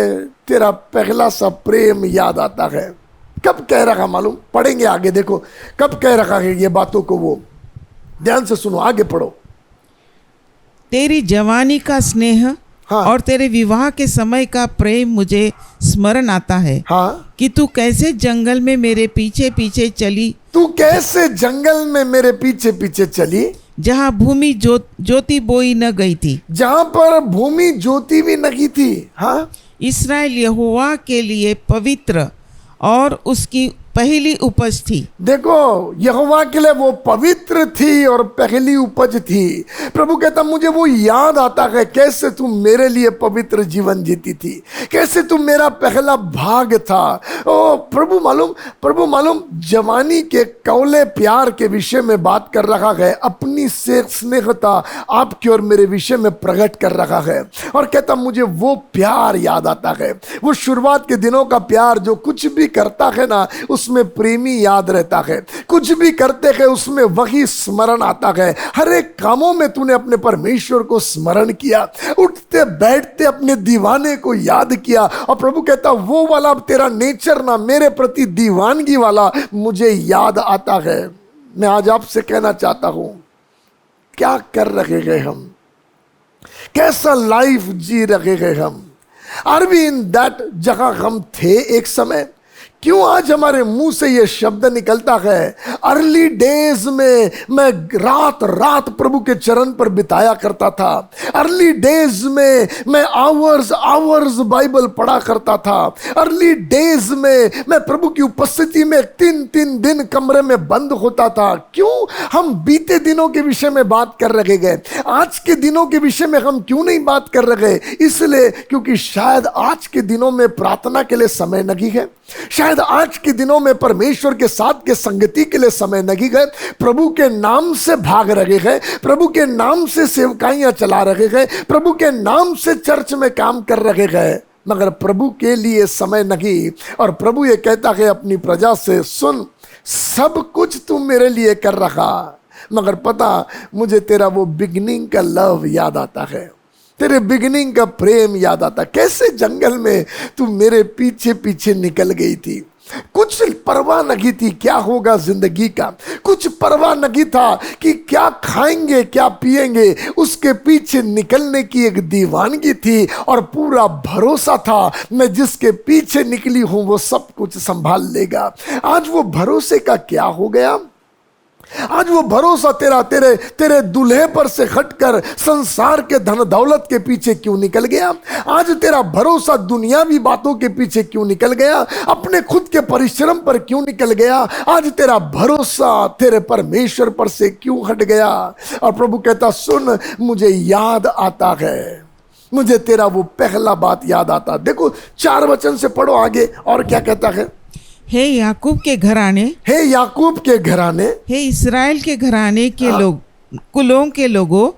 तेरा पहला सा प्रेम याद आता है। कब कह रहा मालूम? पढ़ेंगे आगे, देखो कब कह रहा है ये बातों को, वो ध्यान से सुनो, आगे पढ़ो। तेरी जवानी का स्नेह हाँ। और तेरे विवाह के समय का प्रेम मुझे स्मरण आता है। हाँ, कि तू कैसे जंगल में मेरे पीछे पीछे चली, तू कैसे जंगल में मेरे पीछे पीछे चली, जहाँ भूमि ज्योति बोई न गई थी, जहां पर भूमि ज्योति भी नहीं थी। हाँ, इस्राएल यहोवा के लिए पवित्र और उसकी पहली उपज थी। देखो, यहोवा के लिए वो पवित्र थी और पहली उपज थी। प्रभु कहता, मुझे वो याद आता है कैसे तुम मेरे लिए पवित्र जीवन जीती थी, कैसे तुम मेरा पहला भाग था। ओ प्रभु मालूम जवानी के कौले प्यार के विषय में बात कर रहा है, अपनी से स्नेहता आपके और मेरे विषय में प्रकट कर रहा है, और कहता मुझे वो प्यार याद आता है, वो शुरुआत के दिनों का प्यार जो कुछ भी करता है ना उसमें प्रेमी याद रहता है, कुछ भी करते हैं उसमें वही स्मरण आता है। हर एक कामों में तूने अपने परमेश्वर को स्मरण किया, उठते बैठते अपने दीवाने को याद किया, और प्रभु कहता वो वाला तेरा नेचर ना मेरे प्रति दीवानगी वाला मुझे याद आता है। मैं आज आपसे कहना चाहता हूं, क्या कर रहे हैं हम, कैसा लाइफ जी रहे हैं हम? आर वी इन दैट जगह हम थे एक समय? क्यों आज हमारे मुंह से ये शब्द निकलता है, अर्ली डेज में मैं रात रात प्रभु के चरण पर बिताया करता था, अर्ली डेज में मैं आवर्स बाइबल पढ़ा करता था, अर्ली डेज में मैं प्रभु की उपस्थिति में 3 दिन कमरे में बंद होता था। क्यों? हम बीते दिनों के विषय में बात कर रहे गए, आज के दिनों के विषय में हम क्यों नहीं बात कर रहे? इसलिए क्योंकि शायद आज के दिनों में प्रार्थना के लिए समय नहीं है, शायद आज के दिनों में परमेश्वर के साथ के संगति के लिए समय नहीं है, प्रभु के नाम से भाग रहे हैं, प्रभु के नाम से सेवकाइयां चला रहे हैं, प्रभु के नाम से चर्च में काम कर रहे हैं, मगर प्रभु के लिए समय नहीं। और प्रभु ये कहता है अपनी प्रजा से, सुन, सब कुछ तू मेरे लिए कर रहा, मगर पता मुझे तेरा वो बिगनिंग का लव याद आता है, तेरे बिगनिंग का प्रेम याद आता। कैसे जंगल में तू मेरे पीछे पीछे निकल गई थी, कुछ परवाह नहीं थी क्या होगा जिंदगी का, कुछ परवाह नहीं था कि क्या खाएंगे क्या पिएंगे, उसके पीछे निकलने की एक दीवानगी थी और पूरा भरोसा था मैं जिसके पीछे निकली हूं वो सब कुछ संभाल लेगा। आज वो भरोसे का क्या हो गया? आज वो भरोसा तेरे दूल्हे पर से हटकर संसार के धन दौलत के पीछे क्यों निकल गया? आज तेरा भरोसा दुनियावी बातों के पीछे क्यों निकल गया? अपने खुद के परिश्रम पर क्यों निकल गया? आज तेरा भरोसा तेरे परमेश्वर पर से क्यों हट गया? और प्रभु कहता, सुन, मुझे याद आता है, मुझे तेरा वो पहला बात याद आता। देखो 4 वचन से पढ़ो आगे, और क्या कहता है? हे याकूब के घराने, हे याकूब के घराने, हे इस्राएल के घराने के लोग, कुलों के लोगों,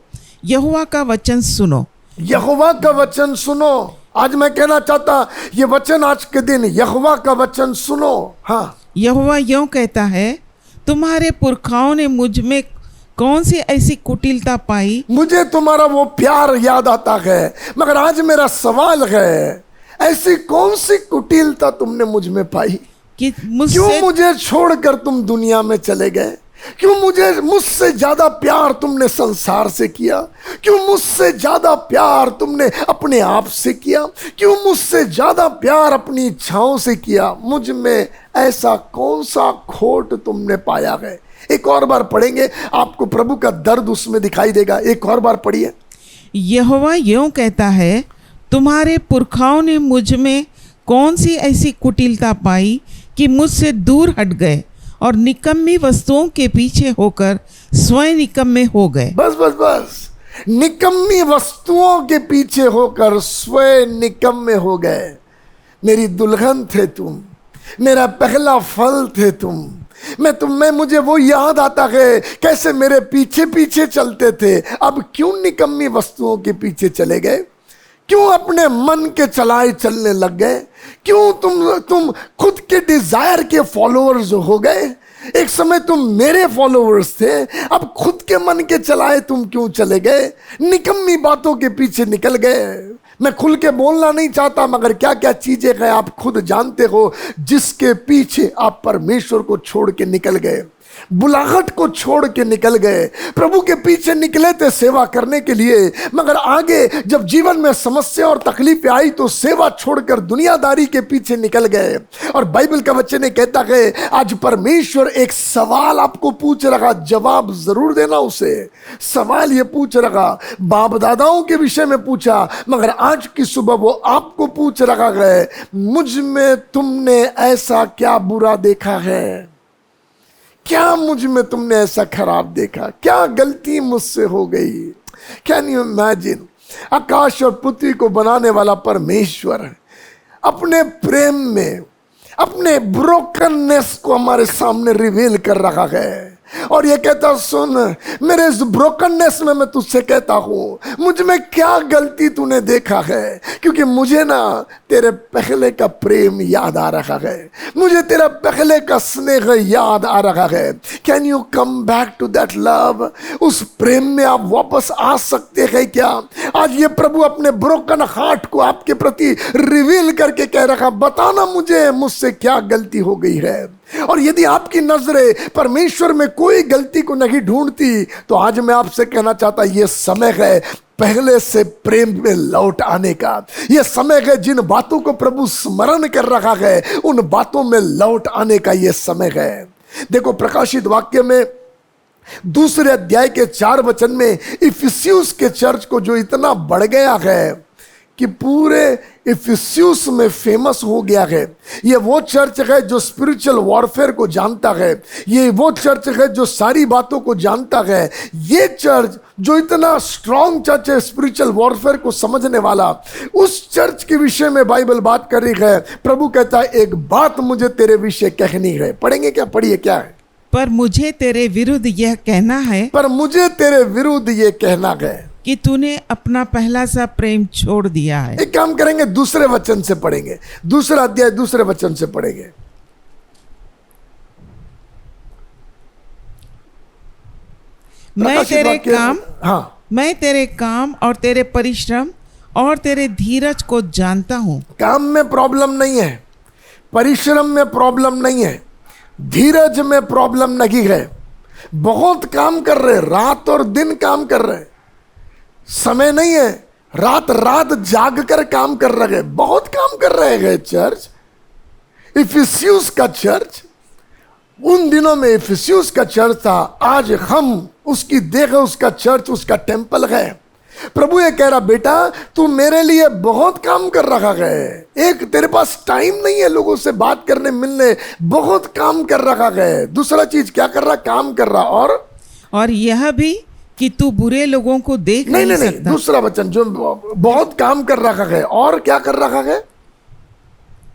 यहोवा का वचन सुनो। यहोवा का वचन सुनो। आज मैं कहना चाहता, ये वचन आज के दिन, यहोवा का वचन सुनो। हाँ, यहोवा यूं कहता है, तुम्हारे पुरखाओं ने मुझ में कौन सी ऐसी कुटिलता पाई? मुझे तुम्हारा वो प्यार याद आता है, मगर आज मेरा सवाल है, ऐसी कौन सी कुटिलता तुमने मुझ में पाई? कि क्यों मुझे छोड़कर तुम दुनिया में चले गए? क्यों मुझसे ज्यादा प्यार तुमने संसार से किया? क्यों मुझसे ज्यादा प्यार तुमने अपने आप से किया? क्यों मुझसे ज्यादा प्यार अपनी इच्छाओं से किया? मुझ में ऐसा कौन सा खोट तुमने पाया है? एक और बार पढ़ेंगे, आपको प्रभु का दर्द उसमें दिखाई देगा। एक और बार पढ़िए। यहोवा यूं कहता है, तुम्हारे पुरखाओं ने मुझ में कौन सी ऐसी कुटिलता पाई कि मुझसे दूर हट गए और निकम्मी वस्तुओं के पीछे होकर स्वयं निकम्मे हो गए। बस बस बस, निकम्मी वस्तुओं के पीछे होकर स्वयं निकम्मे हो गए। मेरी दुल्हन थे तुम, मेरा पहला फल थे तुम। मुझे वो याद आता है कैसे मेरे पीछे पीछे चलते थे। अब क्यों निकम्मी वस्तुओं के पीछे चले गए? क्यों अपने मन के चलाए चलने लग गए? क्यों तुम खुद के डिजायर के फॉलोअर्स हो गए? एक समय तुम मेरे फॉलोअर्स थे, अब खुद के मन के चलाए तुम क्यों चले गए? निकम्मी बातों के पीछे निकल गए। मैं खुल के बोलना नहीं चाहता, मगर क्या क्या चीजें हैं आप खुद जानते हो, जिसके पीछे आप परमेश्वर को छोड़ के निकल गए, बुलाहट को छोड़ के निकल गए। प्रभु के पीछे निकले थे सेवा करने के लिए, मगर आगे जब जीवन में समस्या और तकलीफें आई तो सेवा छोड़कर दुनियादारी के पीछे निकल गए। और बाइबल का वचन कहता है, आज परमेश्वर एक सवाल आपको पूछ रहा, जवाब जरूर देना उसे। सवाल ये पूछ रहा, बाप दादाओं के विषय में पूछा, मगर आज की सुबह वो आपको पूछ रहा है, मुझ में तुमने ऐसा क्या बुरा देखा है? क्या मुझ में तुमने ऐसा खराब देखा? क्या गलती मुझसे हो गई? Can you imagine? आकाश और पृथ्वी को बनाने वाला परमेश्वर अपने प्रेम में अपने ब्रोकननेस को हमारे सामने रिवील कर रहा है और ये कहता, सुन, मेरे इस ब्रोकननेस में मैं तुझसे कहता हूं, मुझ में क्या गलती तूने देखा है? क्योंकि मुझे ना तेरे पहले का प्रेम याद आ रहा है, मुझे तेरा पहले का स्नेह याद आ रहा है। Can you come back to that love? उस प्रेम में आप वापस आ सकते हैं क्या? आज ये प्रभु अपने ब्रोकन हार्ट को आपके प्रति रिवील करके कह रहा, बताना मुझे मुझसे क्या गलती हो गई है। और यदि आपकी नजरें परमेश्वर में कोई गलती को नहीं ढूंढती, तो आज मैं आपसे कहना चाहता, यह समय है पहले से प्रेम में लौट आने का। यह समय है जिन बातों को प्रभु स्मरण कर रहा है, उन बातों में लौट आने का यह समय है। देखो प्रकाशित वाक्य में 2 अध्याय के 4 वचन में इफिसियुस के चर्च को जो इतना बढ़ गया है कि पूरे इफिसियुस में फेमस हो गया है। ये वो चर्च है जो स्पिरिचुअल वॉरफेयर को जानता है, ये वो चर्च है जो सारी बातों को जानता है। ये चर्च जो इतना स्ट्रॉन्ग चर्च है स्पिरिचुअल वॉरफेयर को समझने वाला, उस चर्च के विषय में बाइबल बात कर रही है। प्रभु कहता है एक बात मुझे तेरे विषय कहनी है। पढ़ेंगे क्या? पढ़िए क्या है? पर मुझे तेरे विरुद्ध यह कहना है पर मुझे तेरे विरुद्ध ये कहना है कि तूने अपना पहला सा प्रेम छोड़ दिया है। एक काम करेंगे, दूसरे वचन से पढ़ेंगे, दूसरा अध्याय दूसरे वचन से पढ़ेंगे। मैं तेरे काम और तेरे परिश्रम और तेरे धीरज को जानता हूं। काम में प्रॉब्लम नहीं है, परिश्रम में प्रॉब्लम नहीं है, धीरज में प्रॉब्लम नहीं है। बहुत काम कर रहे, रात और दिन काम कर रहे, समय नहीं है, रात रात जाग कर काम कर रहे हैं, बहुत काम कर रहे हैं। चर्च इफिसियुस का चर्च उन दिनों में इफिसियुस का चर्च था, आज हम उसकी देख, उसका चर्च, उसका टेंपल है। प्रभु ये कह रहा बेटा तू मेरे लिए बहुत काम कर रहा है, एक तेरे पास टाइम नहीं है लोगों से बात करने मिलने, बहुत काम कर रहा है। दूसरा चीज क्या कर रहा? काम कर रहा और यह भी कि तू बुरे लोगों को देख नहीं सकता। दूसरा वचन जो बहुत काम कर रहा है और क्या कर रहा है?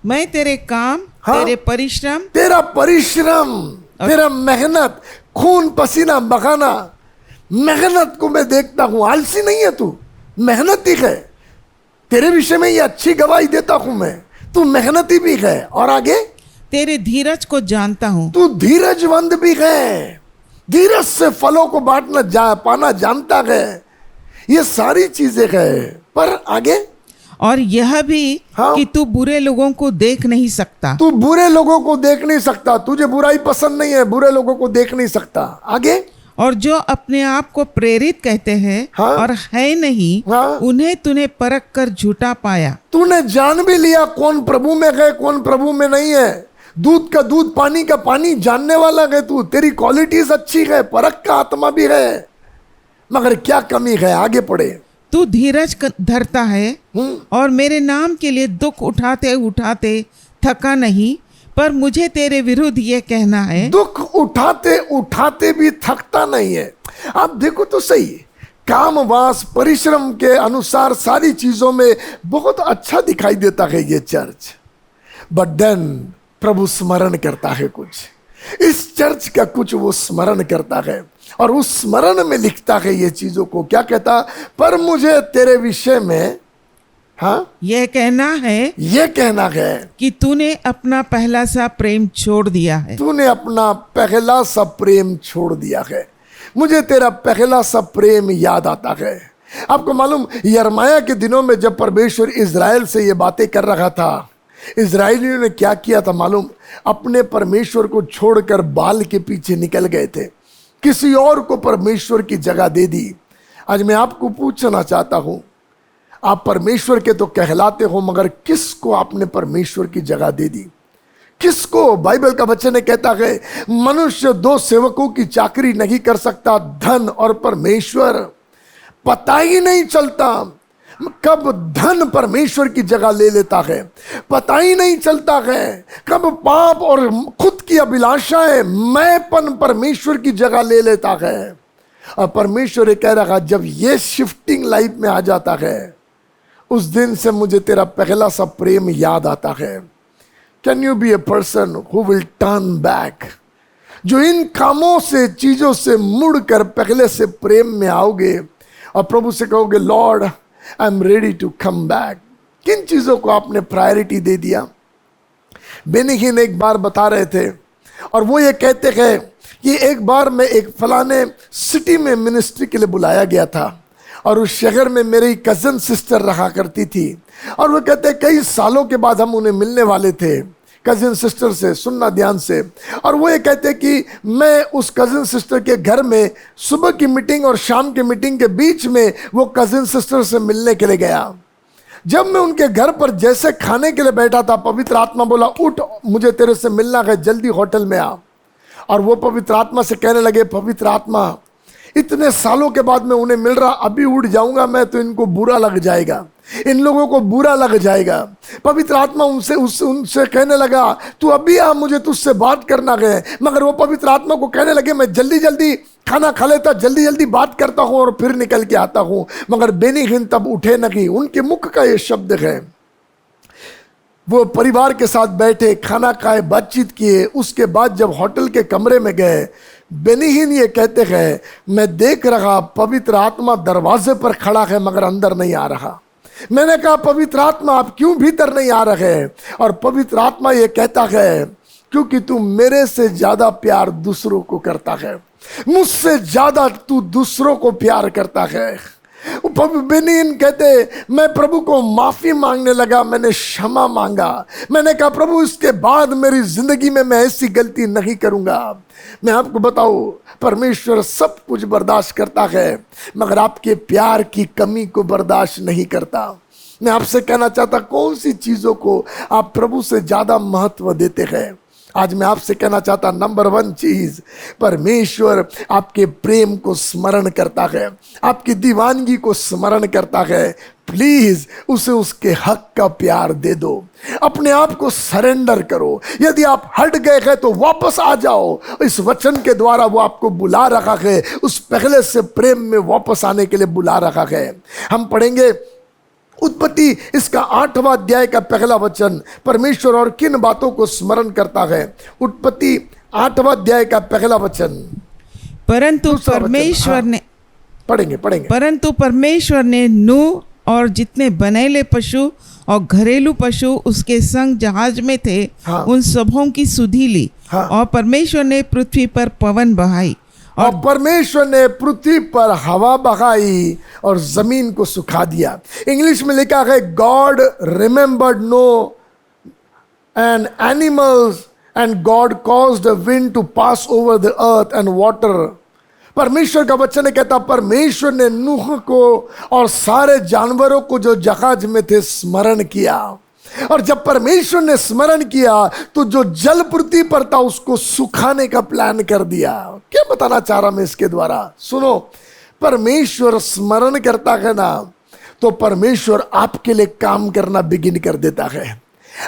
मैं तेरे काम, तेरे परिश्रम, तेरा परिश्रम, तेरा मेहनत, खून पसीना बहाना, मेहनत को मैं देखता हूं। आलसी नहीं है तू, मेहनती है। तेरे विषय में ये अच्छी गवाही देता हूं मैं, तू मेहनती भी है। और आगे तेरे धीरज को जानता हूं, तू धीरजवंत भी है, धीरज से फलों को पाना जानता है। ये सारी चीजें है। पर आगे और यह भी कि तू बुरे लोगों को देख नहीं सकता। तू बुरे लोगों को देख नहीं सकता, तुझे बुराई पसंद नहीं है, बुरे लोगों को देख नहीं सकता। आगे और जो अपने आप को प्रेरित कहते हैं और है नहीं, उन्हें तूने परख कर झूठा पाया। तूने जान भी लिया कौन प्रभु में है कौन प्रभु में नहीं है। दूध का दूध पानी का पानी जानने वाला है तू, तेरी क्वालिटीज अच्छी है, परख का आत्मा भी है, मगर क्या कमी है? आगे पढ़े। तू धीरज धरता है और मेरे नाम के लिए दुख उठाते उठाते थका नहीं, पर मुझे तेरे विरुद्ध ये कहना है। दुख उठाते उठाते भी थकता नहीं है। आप देखो तो सही, कामवास परिश्रम के अनुसार सारी चीजों में बहुत अच्छा दिखाई देता है ये चर्च, बट देन प्रभु स्मरण करता है कुछ, इस चर्च का कुछ वो स्मरण करता है और उस स्मरण में लिखता है ये चीजों को। क्या कहता? पर मुझे तेरे विषय में यह कहना है कि तूने अपना पहला सा प्रेम छोड़ दिया है। तूने अपना पहला सा प्रेम छोड़ दिया है। मुझे तेरा पहला सा प्रेम याद आता है। आपको मालूम, यिर्मयाह के दिनों में जब परमेश्वर इज़राइल से ये बातें कर रहा था, इज़राइलियों ने क्या किया था मालूम? अपने परमेश्वर को छोड़कर बाल के पीछे निकल गए थे, किसी और को परमेश्वर की जगह दे दी। आज मैं आपको पूछना चाहता हूं, आप परमेश्वर के तो कहलाते हो, मगर किसको आपने परमेश्वर की जगह दे दी? किसको? बाइबल का वचन कहता है मनुष्य दो सेवकों की चाकरी नहीं कर सकता, धन और परमेश्वर। पता ही नहीं चलता कब धन परमेश्वर की जगह ले लेता है, पता ही नहीं चलता है कब पाप और खुद की अभिलाषाएं, मैंपन परमेश्वर की जगह ले लेता है। और परमेश्वर ये कह रहा, जब ये शिफ्टिंग लाइफ में आ जाता है, उस दिन से मुझे तेरा पहला सा प्रेम याद आता है। Can you be a person who will turn back? जो इन कामों से, चीजों से मुड़कर पहले से प्रेम में आओगे और प्रभु से कहोगे, Lord I am ready to come back. किन चीजों को आपने प्रायोरिटी दे दिया? बेनिहीन एक बार बता रहे थे, और वो ये कहते हैं कि एक बार मैं एक फलाने सिटी में मिनिस्ट्री के लिए बुलाया गया था, और उस शहर में मेरी कज़न सिस्टर रहा करती थी, और वो कहते हैं कई सालों के बाद हम उन्हें मिलने वाले थे, कज़न सिस्टर से। सुनना ध्यान से। और वो ये कहते हैं कि मैं उस कज़न सिस्टर के घर में सुबह की मीटिंग और शाम की मीटिंग के बीच में वो कज़न सिस्टर से मिलने के लिए गया। जब मैं उनके घर पर जैसे खाने के लिए बैठा था, पवित्र आत्मा बोला, उठ, मुझे तेरे से मिलना है, जल्दी होटल में आ। और वो पवित्र आत्मा से कहने लगे, पवित्र आत्मा, इतने सालों के बाद मैं उन्हें मिल रहा, अभी उड़ जाऊंगा मैं तो इनको बुरा लग जाएगा, इन लोगों को बुरा लग जाएगा। पवित्र आत्मा उनसे कहने लगा, तू अभी आ, मुझे तुझसे बात करना है। मगर वो पवित्र आत्मा को कहने लगे, मैं जल्दी जल्दी खाना खा लेता, जल्दी जल्दी बात करता हूं और फिर निकल के आता हूं। मगर बेनी हिन तब उठे नहीं। उनके मुख का ये शब्द है। वो परिवार के साथ बैठे, खाना खाए, बातचीत किए। उसके बाद जब होटल के कमरे में गए, बेनीहीन ये कहते हैं, मैं देख रहा पवित्र आत्मा दरवाजे पर खड़ा है मगर अंदर नहीं आ रहा। मैंने कहा, पवित्र आत्मा आप क्यों भीतर नहीं आ रहे? और पवित्र आत्मा ये कहता है, क्योंकि तू मेरे से ज्यादा प्यार दूसरों को करता है, मुझसे ज्यादा तू दूसरों को प्यार करता है। बेनीन कहते, मैं प्रभु को माफी मांगने लगा, मैंने क्षमा मांगा। मैंने कहा, प्रभु इसके बाद मेरी जिंदगी में मैं ऐसी गलती नहीं करूंगा। मैं आपको बताऊं, परमेश्वर सब कुछ बर्दाश्त करता है मगर आपके प्यार की कमी को बर्दाश्त नहीं करता। मैं आपसे कहना चाहता, कौन सी चीजों को आप प्रभु से ज्यादा महत्व देते हैं? आज मैं आपसे कहना चाहता, नंबर 1 चीज, परमेश्वर आपके प्रेम को स्मरण करता है, आपकी दीवानगी को स्मरण करता है। प्लीज उसे उसके हक का प्यार दे दो, अपने आप को सरेंडर करो। यदि आप हट गए हैं तो वापस आ जाओ। इस वचन के द्वारा वो आपको बुला रखा है, उस पहले से प्रेम में वापस आने के लिए बुला रखा है। हम पढ़ेंगे उत्पत्ति इसका 8वां अध्याय का पहला वचन। परमेश्वर और किन बातों को स्मरण करता है? उत्पत्ति 8वां अध्याय का पहला वचन। परंतु दूसरा वचन, परमेश्वर हाँ, ने पढ़ेंगे परंतु परमेश्वर ने नूह और जितने बनेले पशु और घरेलू पशु उसके संग जहाज में थे, हाँ, उन सबों की सुधि ली। हाँ, और परमेश्वर ने पृथ्वी पर पवन बहाई और परमेश्वर ने पृथ्वी पर हवा बहाई और जमीन को सुखा दिया। इंग्लिश में लिखा है, God remembered Noah and animals and God caused the wind to pass over the earth and water. परमेश्वर का वचन कहता, परमेश्वर ने नूह को और सारे जानवरों को जो जहाज में थे स्मरण किया। और जब परमेश्वर ने स्मरण किया तो जो जल पृथ्वी पर था उसको सुखाने का प्लान कर दिया। क्या बताना चाह रहा मैं इसके द्वारा? सुनो, परमेश्वर स्मरण करता है ना, तो परमेश्वर आपके लिए काम करना बिगिन कर देता है।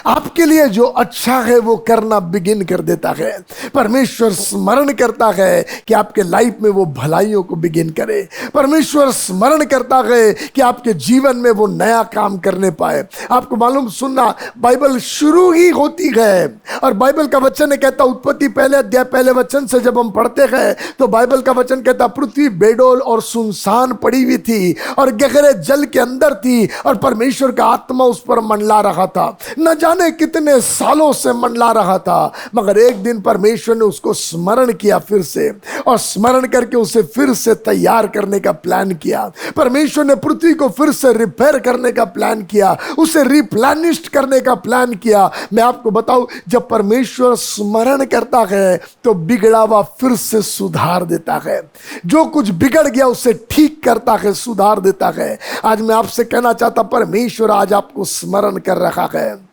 आपके लिए जो अच्छा है वो करना बिगिन कर देता है। परमेश्वर स्मरण करता है कि आपके लाइफ में वो भलाइयों को बिगिन करे। परमेश्वर स्मरण करता है कि आपके जीवन में वो नया काम करने पाए। आपको मालूम, सुनना, बाइबल शुरू ही होती है और बाइबल का वचन कहता, उत्पत्ति पहले अध्याय पहले वचन से जब हम पढ़ते हैं तो बाइबल का वचन कहता, पृथ्वी बेडोल और सुनसान पड़ी हुई थी और गहरे जल के अंदर थी और परमेश्वर का आत्मा उस पर मंडला रहा था। न जाने कितने सालों से मंडला रहा था, मगर एक दिन परमेश्वर ने उसको स्मरण किया फिर से, और स्मरण करके उसे फिर से तैयार करने का प्लान किया। परमेश्वर ने पृथ्वी को फिर से रिपेयर करने का प्लान किया, उसे रिप्लेनिश्ड करने का प्लान किया। मैं आपको बताऊं, जब परमेश्वर स्मरण करता है तो बिगड़ा हुआ फिर से सुधार देता है। जो कुछ बिगड़ गया उसे ठीक करता है, सुधार देता है। आज मैं आपसे कहना चाहता, परमेश्वर आज आपको स्मरण कर रखा है।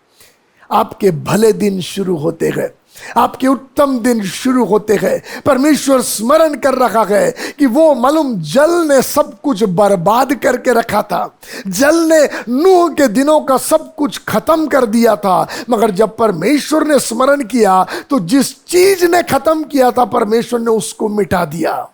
आपके भले दिन शुरू होते हैं, आपके उत्तम दिन शुरू होते हैं। परमेश्वर स्मरण कर रखा है कि वो मालूम, जल ने सब कुछ बर्बाद करके रखा था। जल ने नूह के दिनों का सब कुछ खत्म कर दिया था, मगर जब परमेश्वर ने स्मरण किया तो जिस चीज ने खत्म किया था परमेश्वर ने उसको मिटा दिया।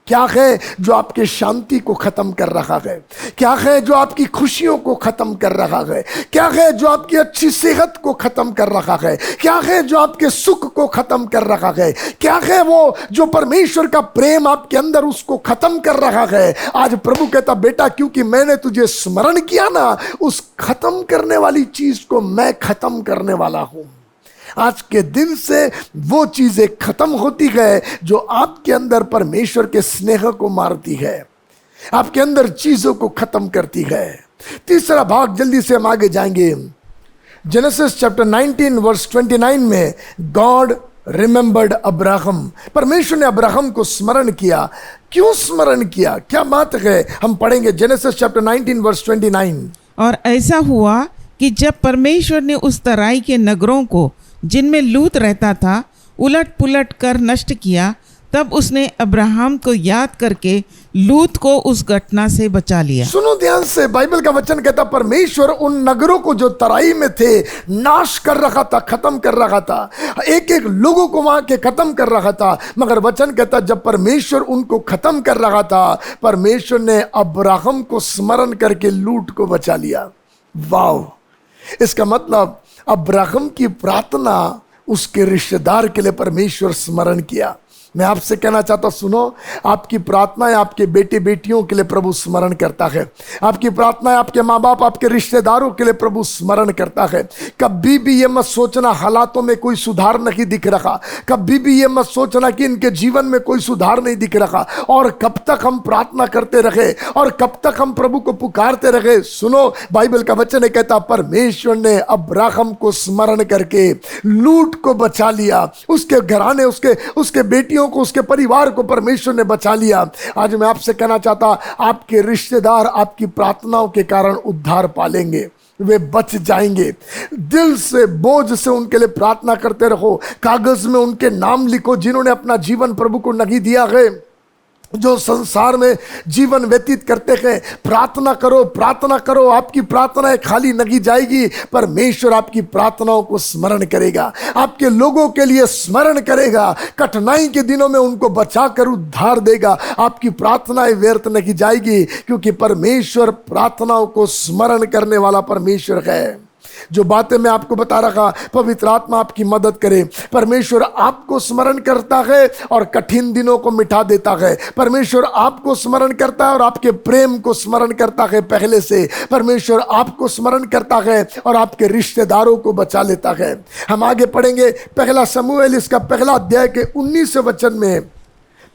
क्या है जो आपके शांति को खत्म कर रहा है? क्या है जो आपकी खुशियों को खत्म कर रहा है? क्या है जो आपकी अच्छी सेहत को खत्म कर रहा है? क्या है जो आपके सुख को खत्म कर रहा है? क्या है वो जो परमेश्वर का प्रेम आपके अंदर उसको खत्म कर रहा है? आज प्रभु कहता, बेटा, क्योंकि मैंने तुझे स्मरण किया ना, उस खत्म करने वाली चीज को मैं खत्म करने वाला हूं। आज के दिन से वो चीजें खत्म होती है जो आपके अंदर परमेश्वर के स्नेह को मारती है, आपके अंदर चीजों को खत्म करती है। तीसरा भाग, जल्दी से हम आगे जाएंगे। जेनेसिस चैप्टर 19 वर्स 29 में गॉड रिमेंबर्ड अब्राहम। परमेश्वर ने अब्राहम को स्मरण किया। क्यों स्मरण किया? क्या बात है? हम पढ़ेंगे जेनेसिस चैप्टर 19 वर्स 29। और ऐसा हुआ कि जब परमेश्वर ने उस तराई के नगरों को जिनमें लूत रहता था उलट पुलट कर नष्ट किया, तब उसने अब्राहम को याद करके लूत को उस घटना से बचा लिया। सुनो ध्यान से, बाइबल का वचन कहता परमेश्वर उन नगरों को जो तराई में थे नाश कर रखा था, खत्म कर रखा था, एक एक लोगों को वहां के खत्म कर रखा था। मगर वचन कहता जब परमेश्वर उनको खत्म कर रखा था, परमेश्वर ने अब्राहम को स्मरण करके लूत को बचा लिया। वाव! इसका मतलब अब्राहम की प्रार्थना उसके रिश्तेदार के लिए परमेश्वर स्मरण किया। मैं आपसे कहना चाहता हूं, सुनो, आपकी प्रार्थनाएं आपके बेटे बेटियों के लिए प्रभु स्मरण करता है। आपकी प्रार्थनाएं आपके माँ बाप, आपके रिश्तेदारों के लिए प्रभु स्मरण करता है। कभी भी ये मत सोचना हालातों में कोई सुधार नहीं दिख रहा, कभी भी ये मत सोचना कि इनके जीवन में कोई सुधार नहीं दिख रहा और कब तक हम प्रार्थना करते रहे और कब तक हम प्रभु को पुकारते रहे। सुनो, बाइबल का वचन कहता परमेश्वर ने अब्राहम को स्मरण करके लूत को बचा लिया, उसके घराने, उसके बेटियों को, उसके परिवार को परमेश्वर ने बचा लिया। आज मैं आपसे कहना चाहता, आपके रिश्तेदार आपकी प्रार्थनाओं के कारण उद्धार पालेंगे, वे बच जाएंगे। दिल से, बोझ से उनके लिए प्रार्थना करते रहो। कागज में उनके नाम लिखो जिन्होंने अपना जीवन प्रभु को नहीं दिया है, जो संसार में जीवन व्यतीत करते हैं। प्रार्थना करो, प्रार्थना करो, आपकी प्रार्थनाएं खाली नहीं जाएगी। परमेश्वर आपकी प्रार्थनाओं को स्मरण करेगा, आपके लोगों के लिए स्मरण करेगा, कठिनाई के दिनों में उनको बचाकर उद्धार देगा। आपकी प्रार्थनाएं व्यर्थ नहीं जाएगी, क्योंकि परमेश्वर प्रार्थनाओं को स्मरण करने वाला परमेश्वर है। जो बातें मैं आपको बता रहा, पवित्र आत्मा आपकी मदद करे। परमेश्वर आपको स्मरण करता है और कठिन दिनों को मिटा देता है। परमेश्वर आपको स्मरण करता है और आपके प्रेम को स्मरण करता है पहले से। परमेश्वर आपको स्मरण करता है और आपके रिश्तेदारों को बचा लेता है। हम आगे पढ़ेंगे पहला शमूएल, इसका पहला अध्याय के 19 वचन में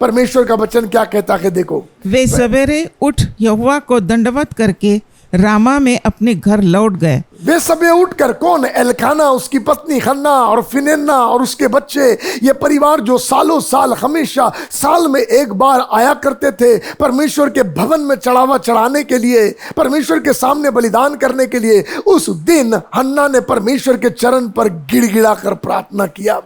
परमेश्वर का वचन क्या कहता है, देखो। वे सवेरे उठ यहोवा को दंडवत करके रामा में अपने घर लौट गए। वे सबे उठकर, कौन? एलकाना, उसकी पत्नी हन्ना और फिनेन्ना और उसके बच्चे, ये परिवार जो सालों साल, हमेशा साल में एक बार आया करते थे परमेश्वर के भवन में चढ़ावा चढ़ाने के लिए, परमेश्वर के सामने बलिदान करने के लिए। उस दिन हन्ना ने परमेश्वर के चरण पर गिड़गिड़ा कर प्रार्थना किया।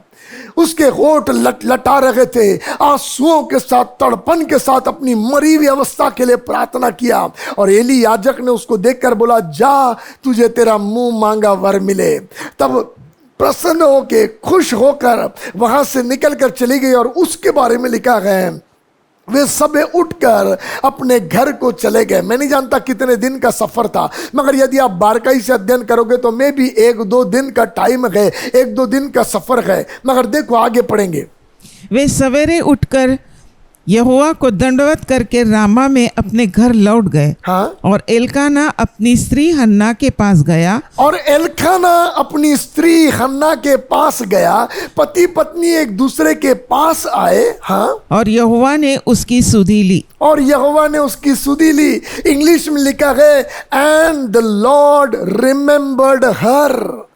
उसके होठ लटा रहे थे, आंसुओं के साथ, तड़पन के साथ अपनी मरी हुई अवस्था के लिए प्रार्थना किया। और एली याजक ने उसको देखकर बोला, जा, तुझे तेरा मुंह मांगा वर मिले। तब प्रसन्न होकर, खुश होकर वहां से निकलकर चली गई। और उसके बारे में लिखा है, वे सब उठकर अपने घर को चले गए। मैं नहीं जानता कितने दिन का सफर था, मगर यदि आप बारीकी से अध्ययन करोगे तो मैं भी 1-2 दिन का टाइम है, 1-2 दिन का सफर है। मगर देखो आगे पढ़ेंगे। वे सवेरे उठकर यहोवा को दंडवत करके रामा में अपने घर लौट गए। हाँ? और एलकाना अपनी स्त्री हन्ना के पास गया। और एलकाना अपनी स्त्री हन्ना के पास गया। पति पत्नी एक दूसरे के पास आए। हाँ? और यहोवा ने उसकी सुधि ली। और यहोवा ने उसकी सुधि ली। इंग्लिश में लिखा है, and the Lord remembered her.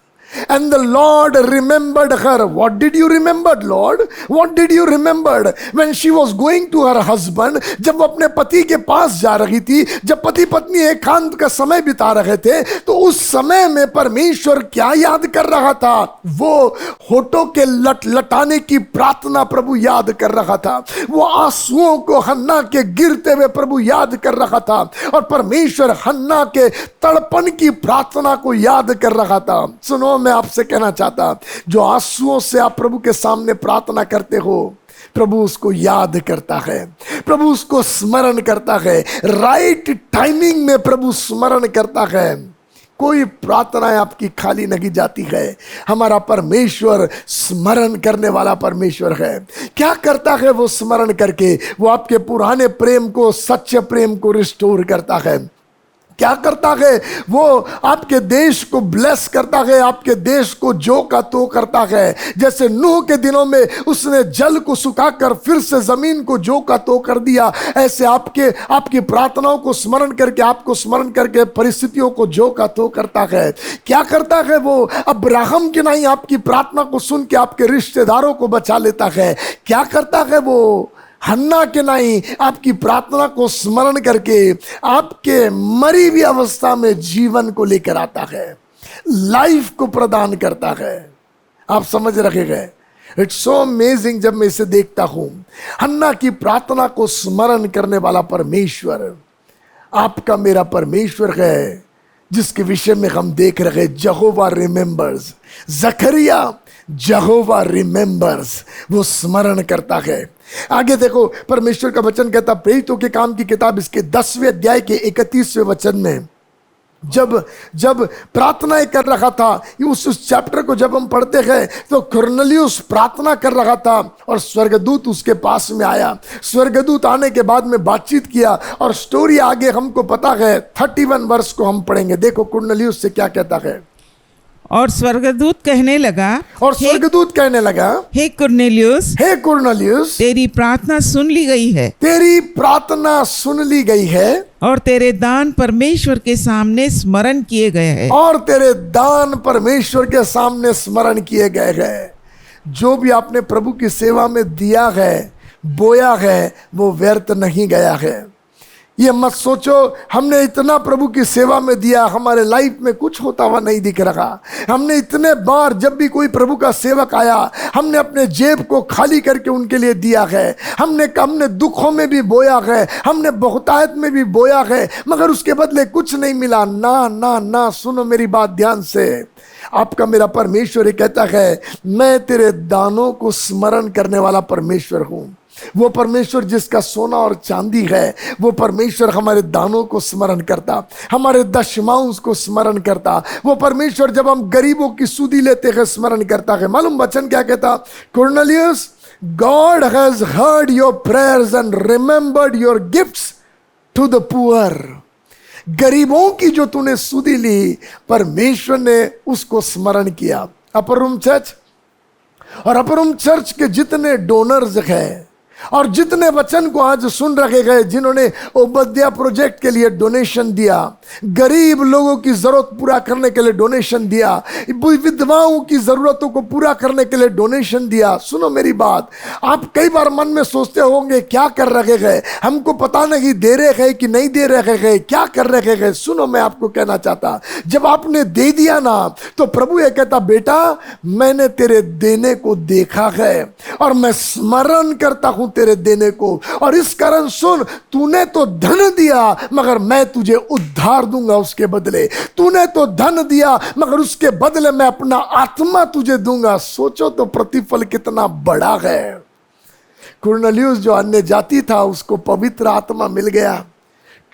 And the Lord remembered her. What did you remember, Lord? What did you remember? When she was going to her husband, जब वो अपने पति के पास जा रही थी, जब पति पत्नी एकांत का समय बिता रहे थे, तो उस समय में परमेश्वर क्या याद कर रहा था? वो होठों के लटाने की प्रार्थना प्रभु याद कर रहा था। वो आंसुओं को हन्ना के गिरते हुए प्रभु याद कर रहा था। और परमेश्वर हन्ना के तड़पन की प्रार्थना को याद कर रहा था। सुनो, मैं आपसे कहना चाहता, जो आंसुओं से आप प्रभु के सामने प्रार्थना करते हो, प्रभु उसको याद करता है, प्रभु उसको स्मरण करता है। राइट टाइमिंग में प्रभु स्मरण करता है। कोई प्रार्थनाएं आपकी खाली नहीं जाती है। हमारा परमेश्वर स्मरण करने वाला परमेश्वर है। क्या करता है वो स्मरण करके? वो आपके पुराने प्रेम को, सच्चे प्रेम को रिस्टोर करता है। क्या करता है? वो आपके देश को ब्लेस करता है, आपके देश को जो का तो करता है। जैसे नूह के दिनों में उसने जल को सुखाकर फिर से जमीन को जो का तो कर दिया, ऐसे आपकी प्रार्थनाओं को स्मरण करके, आपको स्मरण करके परिस्थितियों को जो का तो करता है। क्या करता है वो? अब्राहम की नहीं आपकी प्रार्थना को सुन के आपके रिश्तेदारों को बचा लेता है। क्या करता है वो? हन्ना के नहीं आपकी प्रार्थना को स्मरण करके आपके मरी हुई अवस्था में जीवन को लेकर आता है, लाइफ को प्रदान करता है। आप समझ रखे गए? इट्स सो अमेजिंग जब मैं इसे देखता हूं। हन्ना की प्रार्थना को स्मरण करने वाला परमेश्वर आपका मेरा परमेश्वर है, जिसके विषय में हम देख रहे हैं यहोवा रिमेंबर्स। जकरिया यहोवा रिमेंबर्स, वो स्मरण करता है। आगे देखो परमेश्वर का वचन कहता, प्रेरितों के काम की किताब इसके 10वें अध्याय के 31वें वचन में जब प्रार्थनाएं कर रहा था, उस चैप्टर को जब हम पढ़ते हैं तो कुरनेलियुस प्रार्थना कर रहा था और स्वर्गदूत उसके पास में आया। स्वर्गदूत आने के बाद में बातचीत किया और स्टोरी आगे हमको पता है। 31 वर्ष को हम पढ़ेंगे। देखो कुरनेलियुस से क्या कहता है। और स्वर्गदूत कहने लगा, हे कुरनेलियुस, तेरी प्रार्थना सुन ली गई है, तेरी प्रार्थना सुन ली गई है और तेरे दान परमेश्वर के सामने स्मरण किए गए हैं। और तेरे दान परमेश्वर के सामने स्मरण किए गए हैं। जो भी आपने प्रभु की सेवा में दिया है, बोया है, वो व्यर्थ नहीं गया है। ये मत सोचो हमने इतना प्रभु की सेवा में दिया, हमारे लाइफ में कुछ होता हुआ नहीं दिख रहा। हमने इतने बार जब भी कोई प्रभु का सेवक आया, हमने अपने जेब को खाली करके उनके लिए दिया है। हमने दुखों में भी बोया है, हमने बहुतायत में भी बोया है, मगर उसके बदले कुछ नहीं मिला। ना ना ना, सुनो मेरी बात ध्यान से। आपका मेरा परमेश्वर ये कहता है, मैं तेरे दानों को स्मरण करने वाला परमेश्वर हूं। वो परमेश्वर जिसका सोना और चांदी है, वो परमेश्वर हमारे दानों को स्मरण करता, हमारे दशमांश को स्मरण करता। वो परमेश्वर जब हम गरीबों की सुधी लेते हैं स्मरण करता है। मालूम वचन क्या कहता? कुरनेलियुस, God has heard your prayers and remembered your gifts to the poor. गरीबों की जो तूने सुधी ली, परमेश्वर ने उसको स्मरण किया। अपर रूम चर्च और अपर रूम चर्च के जितने डोनर्स हैं और जितने वचन को आज सुन रखे गए, जिन्होंने ओबद्या प्रोजेक्ट के लिए डोनेशन दिया, गरीब लोगों की जरूरत पूरा करने के लिए डोनेशन दिया, विधवाओं की जरूरतों को पूरा करने के लिए डोनेशन दिया। सुनो मेरी बात, आप कई बार मन में सोचते होंगे क्या कर रखे गए, हमको पता नहीं दे रहे हैं कि नहीं दे रहे हैं, क्या कर रखे गए। सुनो, मैं आपको कहना चाहता, जब आपने दे दिया ना, तो प्रभु ये कहता, बेटा मैंने तेरे देने को देखा है और मैं स्मरण करता हूं तेरे देने को। और इस कारण सुन, तूने तो धन दिया, मगर मैं तुझे उद्धार दूंगा उसके बदले। तूने तो धन दिया, मगर उसके बदले मैं अपना आत्मा तुझे दूंगा। सोचो तो प्रतिफल कितना बड़ा है। कुरनेलियुस जो अन्य जाति था, उसको पवित्र आत्मा मिल गया।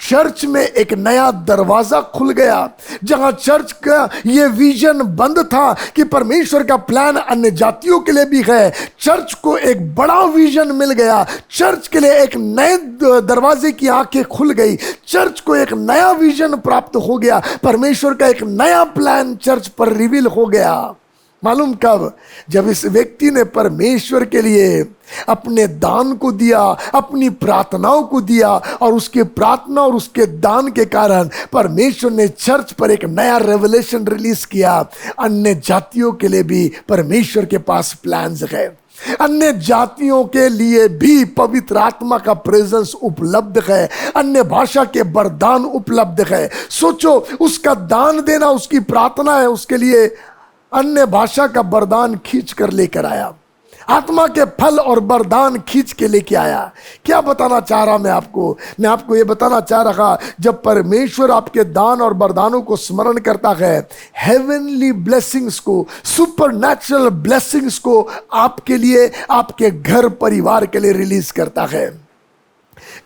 चर्च में एक नया दरवाजा खुल गया। जहां चर्च का यह विजन बंद था कि परमेश्वर का प्लान अन्य जातियों के लिए भी है, चर्च को एक बड़ा विजन मिल गया। चर्च के लिए एक नए दरवाजे की आंखें खुल गई। चर्च को एक नया विजन प्राप्त हो गया। परमेश्वर का एक नया प्लान चर्च पर रिवील हो गया। मालूम कब? जब इस व्यक्ति ने परमेश्वर के लिए अपने दान को दिया, अपनी प्रार्थनाओं को दिया, और उसके प्रार्थना और उसके दान के कारण परमेश्वर ने चर्च पर एक नया रेवलेशन रिलीज किया। अन्य जातियों के लिए भी परमेश्वर के पास प्लान्स है। अन्य जातियों के लिए भी पवित्र आत्मा का प्रेजेंस उपलब्ध है। अन्य भाषा के वरदान उपलब्ध है। सोचो, उसका दान देना उसकी प्रार्थना है, उसके लिए अन्य भाषा का वरदान खींच कर लेकर आया। आत्मा के फल और वरदान खींच के लेके आया। क्या बताना चाह रहा मैं आपको ये बताना चाह रहा, जब परमेश्वर आपके दान और वरदानों को स्मरण करता है, हेवनली ब्लेसिंग्स को, सुपरनैचुरल ब्लेसिंग्स को आपके लिए, आपके घर परिवार के लिए रिलीज करता है।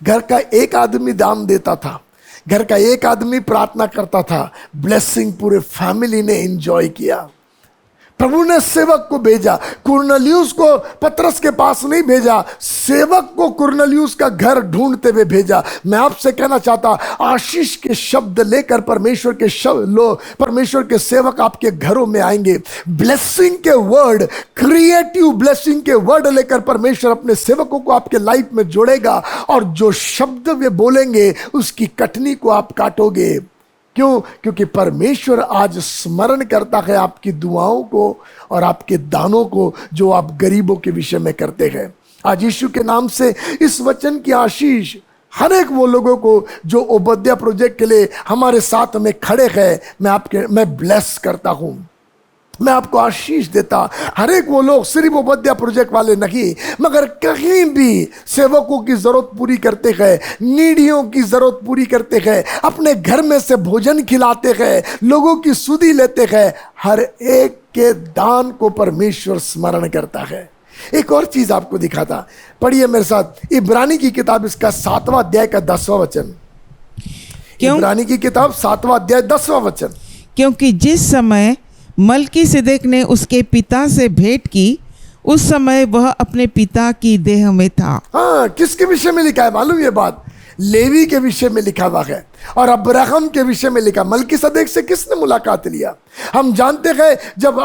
घर का एक आदमी दान देता था, घर का एक आदमी प्रार्थना करता था, ब्लेसिंग पूरे फैमिली ने एंजॉय किया। प्रभु ने सेवक को भेजा। कुरनेलियुस को पतरस के पास नहीं भेजा, सेवक को कुरनेलियुस का घर ढूंढते हुए भेजा। मैं आपसे कहना चाहता, आशीष के शब्द लेकर परमेश्वर के सेवक आपके घरों में आएंगे। ब्लेसिंग के वर्ड, क्रिएटिव ब्लेसिंग के वर्ड लेकर परमेश्वर अपने सेवकों को आपके लाइफ में जोड़ेगा, और जो शब्द वे बोलेंगे उसकी कटनी को आप काटोगे। क्यों? क्योंकि परमेश्वर आज स्मरण करता है आपकी दुआओं को और आपके दानों को, जो आप गरीबों के विषय में करते हैं। आज यीशु के नाम से इस वचन की आशीष हर एक वो लोगों को जो ओबद्या प्रोजेक्ट के लिए हमारे साथ में खड़े हैं, मैं ब्लेस करता हूं। मैं आपको आशीष देता। हर एक वो लोग सिर्फ उपध्याय प्रोजेक्ट वाले नहीं, मगर कहीं भी सेवकों की जरूरत पूरी करते गए, नीडियों की जरूरत पूरी करते गए, अपने घर में से भोजन खिलाते गए, लोगों की सुधि लेते गए, हर एक के दान को परमेश्वर स्मरण करता है। एक और चीज आपको दिखाता, पढ़िए मेरे साथ इब्रानी की किताब, इसका 7वां अध्याय का 10वां वचन। इब्रानी की किताब 7वां अध्याय 10वां वचन। क्योंकि जिस समय मलकीसिदक ने उसके पिता से भेंट की, उस समय वह अपने पिता की देह में था। हाँ, किसके विषय में लिखा है मालूम ये बात? लेवी के विषय में लिखा हुआ है और अब्राहम के विषय में लिखा। मलकीसदेक से किसने मुलाकात लिया? हम जानते हैं जब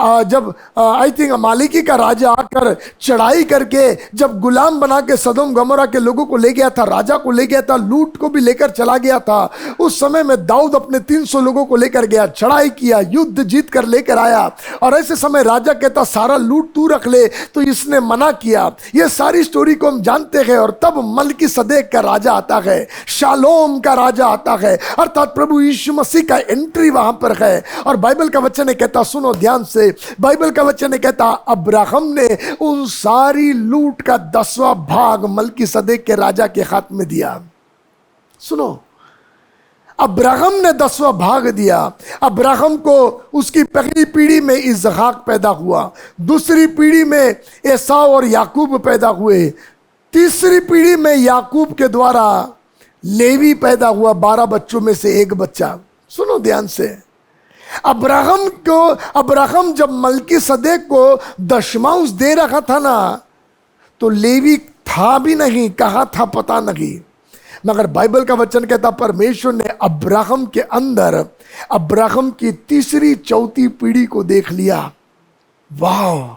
आई थिंक अमालेकी का राजा आकर चढ़ाई करके जब गुलाम बना के सदोम गमोरा के लोगों को ले गया था, राजा को ले गया था, लूट को भी लेकर चला गया था, उस समय में दाऊद अपने 300 लोगों को लेकर गया, चढ़ाई किया, युद्ध जीत कर लेकर आया, और ऐसे समय राजा कहता सारा लूट तू रख ले, तो इसने मना किया। ये सारी स्टोरी को हम जानते हैं। और तब मलकीसदेक का राजा आता है, शालोम का राजा आता है, अर्थात प्रभु यीशु मसीह का एंट्री वहां पर है। और बाइबल का वचन ने कहता, सुनो ध्यान से, बाइबल का वचन ने कहता अब्राहम ने उन सारी लूट का 10वां भाग मलकीसदेक के राजा के हाथ में दिया। सुनो, अब्राहम ने 10वां भाग दिया। अब्राहम को उसकी पहली पीढ़ी में इसहाक पैदा हुआ, दूसरी पीढ़ी में एसाव और याकूब पैदा हुए, तीसरी पीढ़ी में याकूब के द्वारा लेवी पैदा हुआ, 12 बच्चों में से एक बच्चा। सुनो ध्यान से, अब्राहम जब मलकीसदेक को दशमांश दे रखा था ना, तो लेवी था भी नहीं, कहाँ था पता नहीं। मगर बाइबल का वचन कहता परमेश्वर ने अब्राहम के अंदर अब्राहम की तीसरी चौथी पीढ़ी को देख लिया। वाह,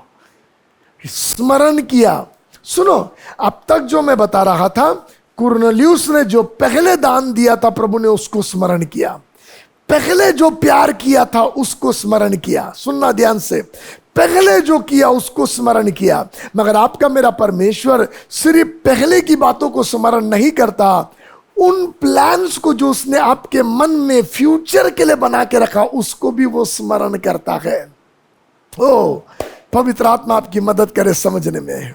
स्मरण किया। सुनो, अब तक जो मैं बता रहा था, कुरनेलियुस ने जो पहले दान दिया था प्रभु ने उसको स्मरण किया, पहले जो प्यार किया था उसको स्मरण किया। सुनना ध्यान से, पहले जो किया उसको स्मरण किया। मगर आपका मेरा परमेश्वर सिर्फ पहले की बातों को स्मरण नहीं करता, उन प्लान्स को जो उसने आपके मन में फ्यूचर के लिए बना के रखा उसको भी वो स्मरण करता है। ओ, पवित्र आत्मा आपकी मदद करे समझने में।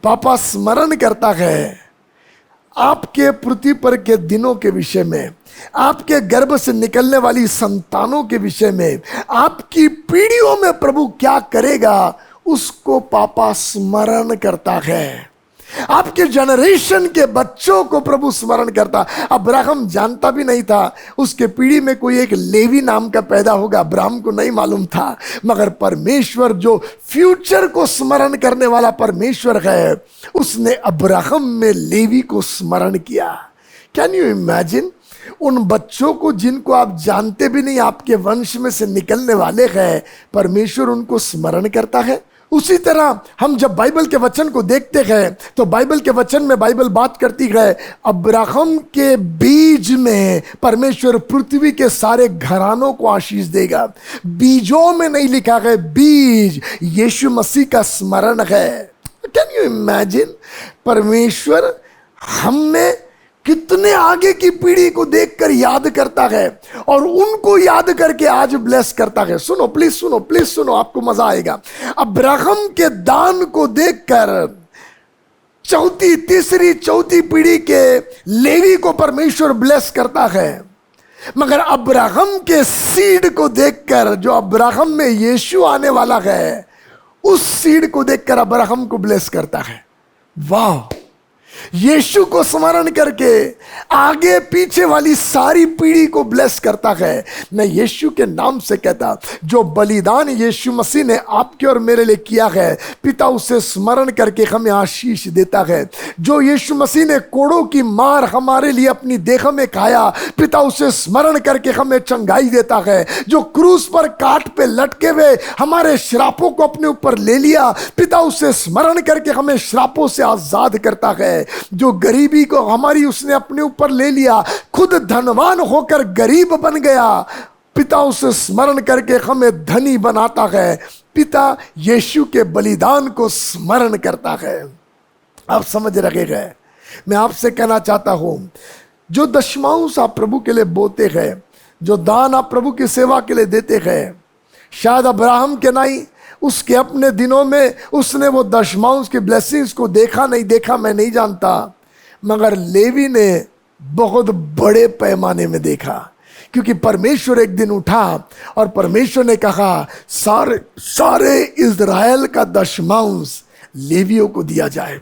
पापा स्मरण करता है आपके पृथ्वी पर के दिनों के विषय में, आपके गर्भ से निकलने वाली संतानों के विषय में, आपकी पीढ़ियों में प्रभु क्या करेगा उसको पापा स्मरण करता है। आपके जनरेशन के बच्चों को प्रभु स्मरण करता। अब्राहम जानता भी नहीं था उसके पीढ़ी में कोई एक लेवी नाम का पैदा होगा, अब्राहम को नहीं मालूम था। मगर परमेश्वर जो फ्यूचर को स्मरण करने वाला परमेश्वर है, उसने अब्राहम में लेवी को स्मरण किया। Can you imagine? उन बच्चों को जिनको आप जानते भी नहीं, आपके वंश में से निकलने वाले हैं, परमेश्वर उनको स्मरण करता है। उसी तरह हम जब बाइबल के वचन को देखते हैं तो बाइबल के वचन में बाइबल बात करती है अब्राहम के बीज में परमेश्वर पृथ्वी के सारे घरानों को आशीष देगा। बीजों में नहीं लिखा है, बीज यीशु मसीह का स्मरण है। Can you imagine? परमेश्वर हमें कितने आगे की पीढ़ी को देखकर याद करता है और उनको याद करके आज ब्लेस करता है। सुनो प्लीज, सुनो प्लीज, सुनो, आपको मजा आएगा। अब्राहम के दान को देखकर चौथी, तीसरी, चौथी पीढ़ी के लेवी को परमेश्वर ब्लेस करता है। मगर अब्राहम के सीड को देखकर, जो अब्राहम में यीशु आने वाला है, उस सीड को देखकर अब्राहम को ब्लेस करता है। वाह! यीशु को स्मरण करके आगे पीछे वाली सारी पीढ़ी को ब्लेस करता है। मैं यीशु के नाम से कहता, जो बलिदान यीशु मसीह ने आपके और मेरे लिए किया है, पिता उसे स्मरण करके हमें आशीष देता है। जो यीशु मसीह ने कोड़ों की मार हमारे लिए अपनी देह में खाया, पिता उसे स्मरण करके हमें चंगाई देता है। जो क्रूस पर काट पे लटके हुए हमारे श्रापों को अपने ऊपर ले लिया, पिता उसे स्मरण करके हमें श्रापों से आजाद करता है। जो गरीबी को हमारी उसने अपने ऊपर ले लिया, खुद धनवान होकर गरीब बन गया, पिता उसे स्मरण करके हमें धनी बनाता है। पिता यीशु के बलिदान को स्मरण करता है। आप समझ रहे हैं? मैं आपसे कहना चाहता हूं, जो दशमांश आप प्रभु के लिए बोते हैं, जो दान आप प्रभु की सेवा के लिए देते हैं, शायद अब्राहम के नहीं, उसके अपने दिनों में उसने वो दशमांश की ब्लेसिंग्स को देखा नहीं देखा मैं नहीं जानता, मगर लेवी ने बहुत बड़े पैमाने में देखा, क्योंकि परमेश्वर एक दिन उठा और परमेश्वर ने कहा सारे इज़राइल का दशमांश लेवियों को दिया जाए,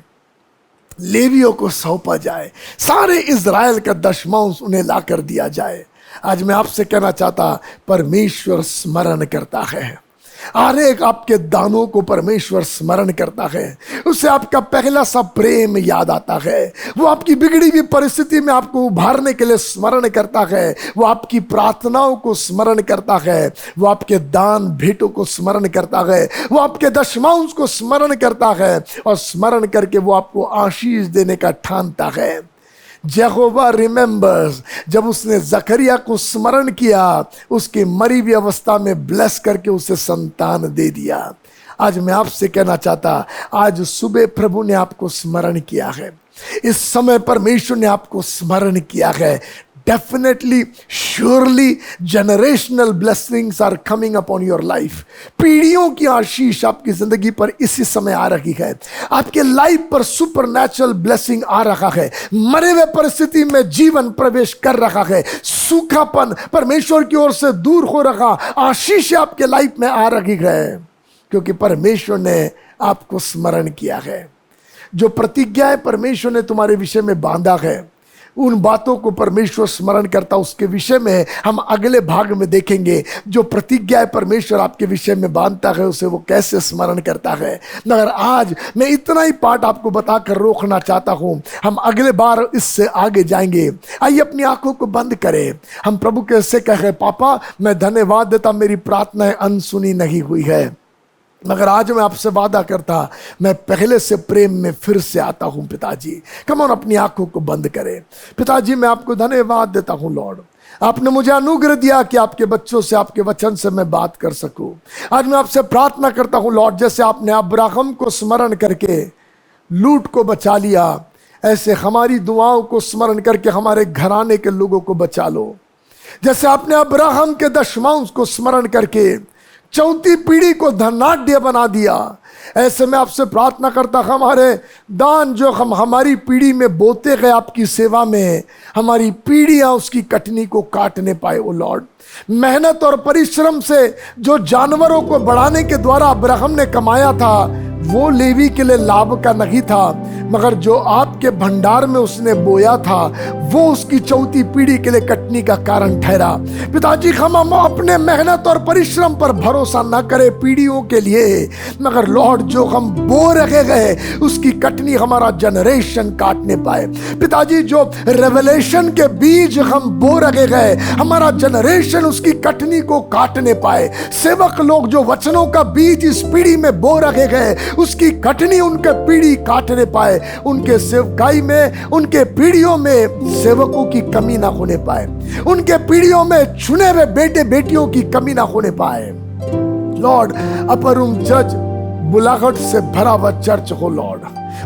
लेवियों को सौंपा जाए, सारे इज़राइल का दशमांश उन्हें लाकर दिया जाए। आज मैं आपसे कहना चाहता, परमेश्वर स्मरण करता है, हर एक आपके दानों को परमेश्वर स्मरण करता है, उससे आपका पहला सा प्रेम याद आता है, वो आपकी बिगड़ी हुई परिस्थिति में आपको उभारने के लिए स्मरण करता है, वो आपकी प्रार्थनाओं को स्मरण करता है, वो आपके दान भेंटों को स्मरण करता है, वो आपके दशमांश को स्मरण करता है, और स्मरण करके वो आपको आशीष देने का ठानता है। यहोवा रिमेंबर्स, जब उसने जकरिया को स्मरण किया, उसकी मरी हुई अवस्था में ब्लेस करके उसे संतान दे दिया। आज मैं आपसे कहना चाहता, आज सुबह प्रभु ने आपको स्मरण किया है, इस समय परमेश्वर ने आपको स्मरण किया है। Definitely, surely generational blessings are coming upon your life. पीढ़ियों की आशीष आपकी जिंदगी पर इसी समय आ रही है, आपके लाइफ पर सुपरनैचुरल ब्लेसिंग आ रहा है, मरे हुए परिस्थिति में जीवन प्रवेश कर रहा है, सूखापन परमेश्वर की ओर से दूर हो रहा, आशीष आपके लाइफ में आ रही है, क्योंकि परमेश्वर ने आपको स्मरण किया है। जो प्रतिज्ञाएं परमेश्वर ने तुम्हारे विषय में बांधा है, उन बातों को परमेश्वर स्मरण करता, उसके विषय में हम अगले भाग में देखेंगे। जो प्रतिज्ञा परमेश्वर आपके विषय में बांधता है, उसे वो कैसे स्मरण करता है। मगर आज मैं इतना ही पाठ आपको बताकर रोकना चाहता हूँ, हम अगले बार इससे आगे जाएंगे। आइए अपनी आंखों को बंद करें, हम प्रभु के से कहें, पापा मैं धन्यवाद देता, मेरी प्रार्थनाएं अनसुनी नहीं हुई है, मगर आज मैं आपसे वादा करता, मैं पहले से प्रेम में फिर से आता हूं। पिताजी, कम ऑन, अपनी आंखों को बंद करें। पिताजी, मैं आपको धन्यवाद देता हूं लॉर्ड, आपने मुझे अनुग्रह दिया कि आपके बच्चों से, आपके वचन से मैं बात कर सकूं। आज मैं आपसे प्रार्थना करता हूं लॉर्ड, जैसे आपने अब्राहम को स्मरण करके लूट को बचा लिया, ऐसे हमारी दुआओं को स्मरण करके हमारे घराने के लोगों को बचा लो। जैसे आपने अब्राहम के दशमांश को स्मरण करके चौथी पीढ़ी को धनाढ्य बना दिया, ऐसे में आपसे प्रार्थना करता, हमारे दान जो हम हमारी पीढ़ी में बोते गए आपकी सेवा में, हमारी पीढ़ियां उसकी कटनी को काटने पाए। ओ लॉर्ड, मेहनत और परिश्रम से जो जानवरों को बढ़ाने के द्वारा अब्राहम ने कमाया था, वो लेवी के लिए लाभ का नहीं था, मगर जो आपके भंडार में उसने बोया था, वो उसकी चौथी पीढ़ी के लिए कटनी का कारण ठहरा। पिताजी, हम अपने मेहनत और परिश्रम पर भरोसा न करें पीढ़ियों के लिए, मगर लॉर्ड जो हम बो रखे गए उसकी कटनी हमारा जनरेशन काटने पाए। पिताजी, जो रेवलेशन के बीज हम बो रखे गए, हमारा जनरेशन उसकी कटनी को काटने पाए। सेवक लोग जो वचनों का बीज इस पीढ़ी में बो रखे गए, उसकी कटनी उनके पीढ़ी काटने पाए। उनके सेवकाई में, उनके पीढ़ियों में सेवकों की कमी ना होने पाए, उनके पीढ़ियों में चुने हुए बेटे बेटियों की कमी ना होने पाए। लॉर्ड, अपर रूम जज बुलाहट से भरा हुआ चर्च हो लॉर्ड।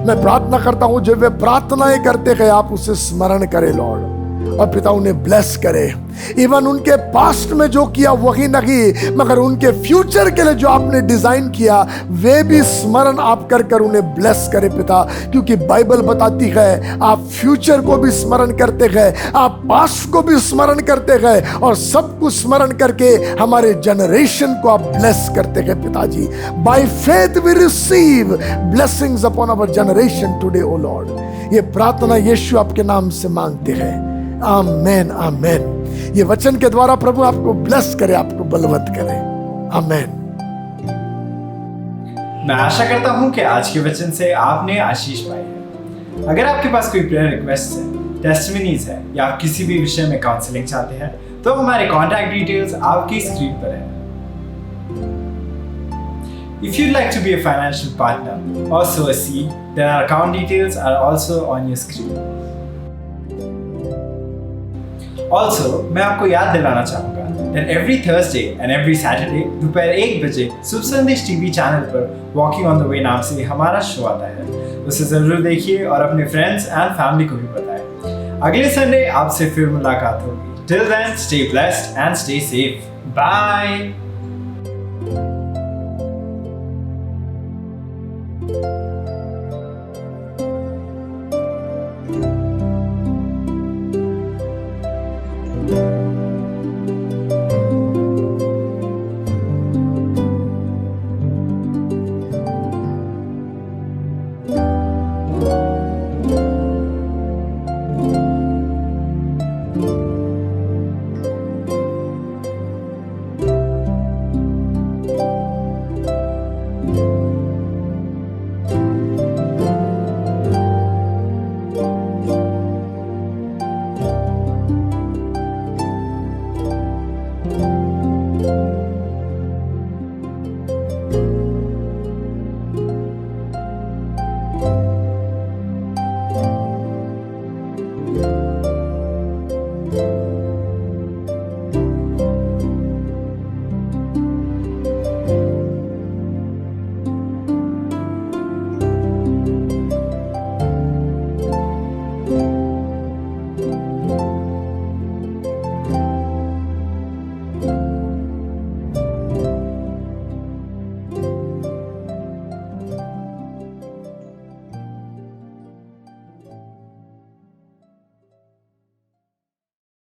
मैं प्रार्थना करता हूं, जो वे प्रार्थनाएं करते गए आप उसे स्मरण करें लॉर्ड, और पिता उन्हें ब्लेस करे। इवन उनके पास्ट में जो किया वही नहीं, मगर उनके फ्यूचर के लिए जो आपने डिजाइन किया, वे भी स्मरण आप कर कर उन्हें ब्लेस करे पिता, क्योंकि बाइबल बताती है आप फ्यूचर को भी स्मरण करते गए, आप पास्ट को भी स्मरण करते गए, और सब कुछ स्मरण करके हमारे जनरेशन को आप ब्लेस करते गए पिताजी। By faith we receive blessings upon our generation today O Lord. ये प्रार्थना यीशु आपके नाम से मांगते हैं, आमेन आमेन। ये वचन के द्वारा प्रभु आपको ब्लेस करे, आपको बलवंत करे, आमेन। मैं आशा करता हूं कि आज के वचन से आपने आशीष पाई है। अगर आपके पास कोई प्रेयर रिक्वेस्ट है, टेस्टिमनीज है, या आप किसी भी विषय में काउंसलिंग चाहते हैं, तो हमारे कॉन्टैक्ट डिटेल्स आपकी स्क्रीन पर है। If you'd like to be a financial partner or sow a seed, then our account details are also on your screen. Also, मैं आपको याद दिलाना चाहूँगा that every Thursday and every Saturday दोपहर 1 बजे शुभ संदेश टीवी चैनल पर Walking on the Way नाम से हमारा शो आता है। उसे जरूर देखिए और अपने फ्रेंड्स एंड फैमिली को भी बताएं। अगले संडे आपसे फिर मुलाकात होगी। Till then, stay blessed and stay safe. Bye.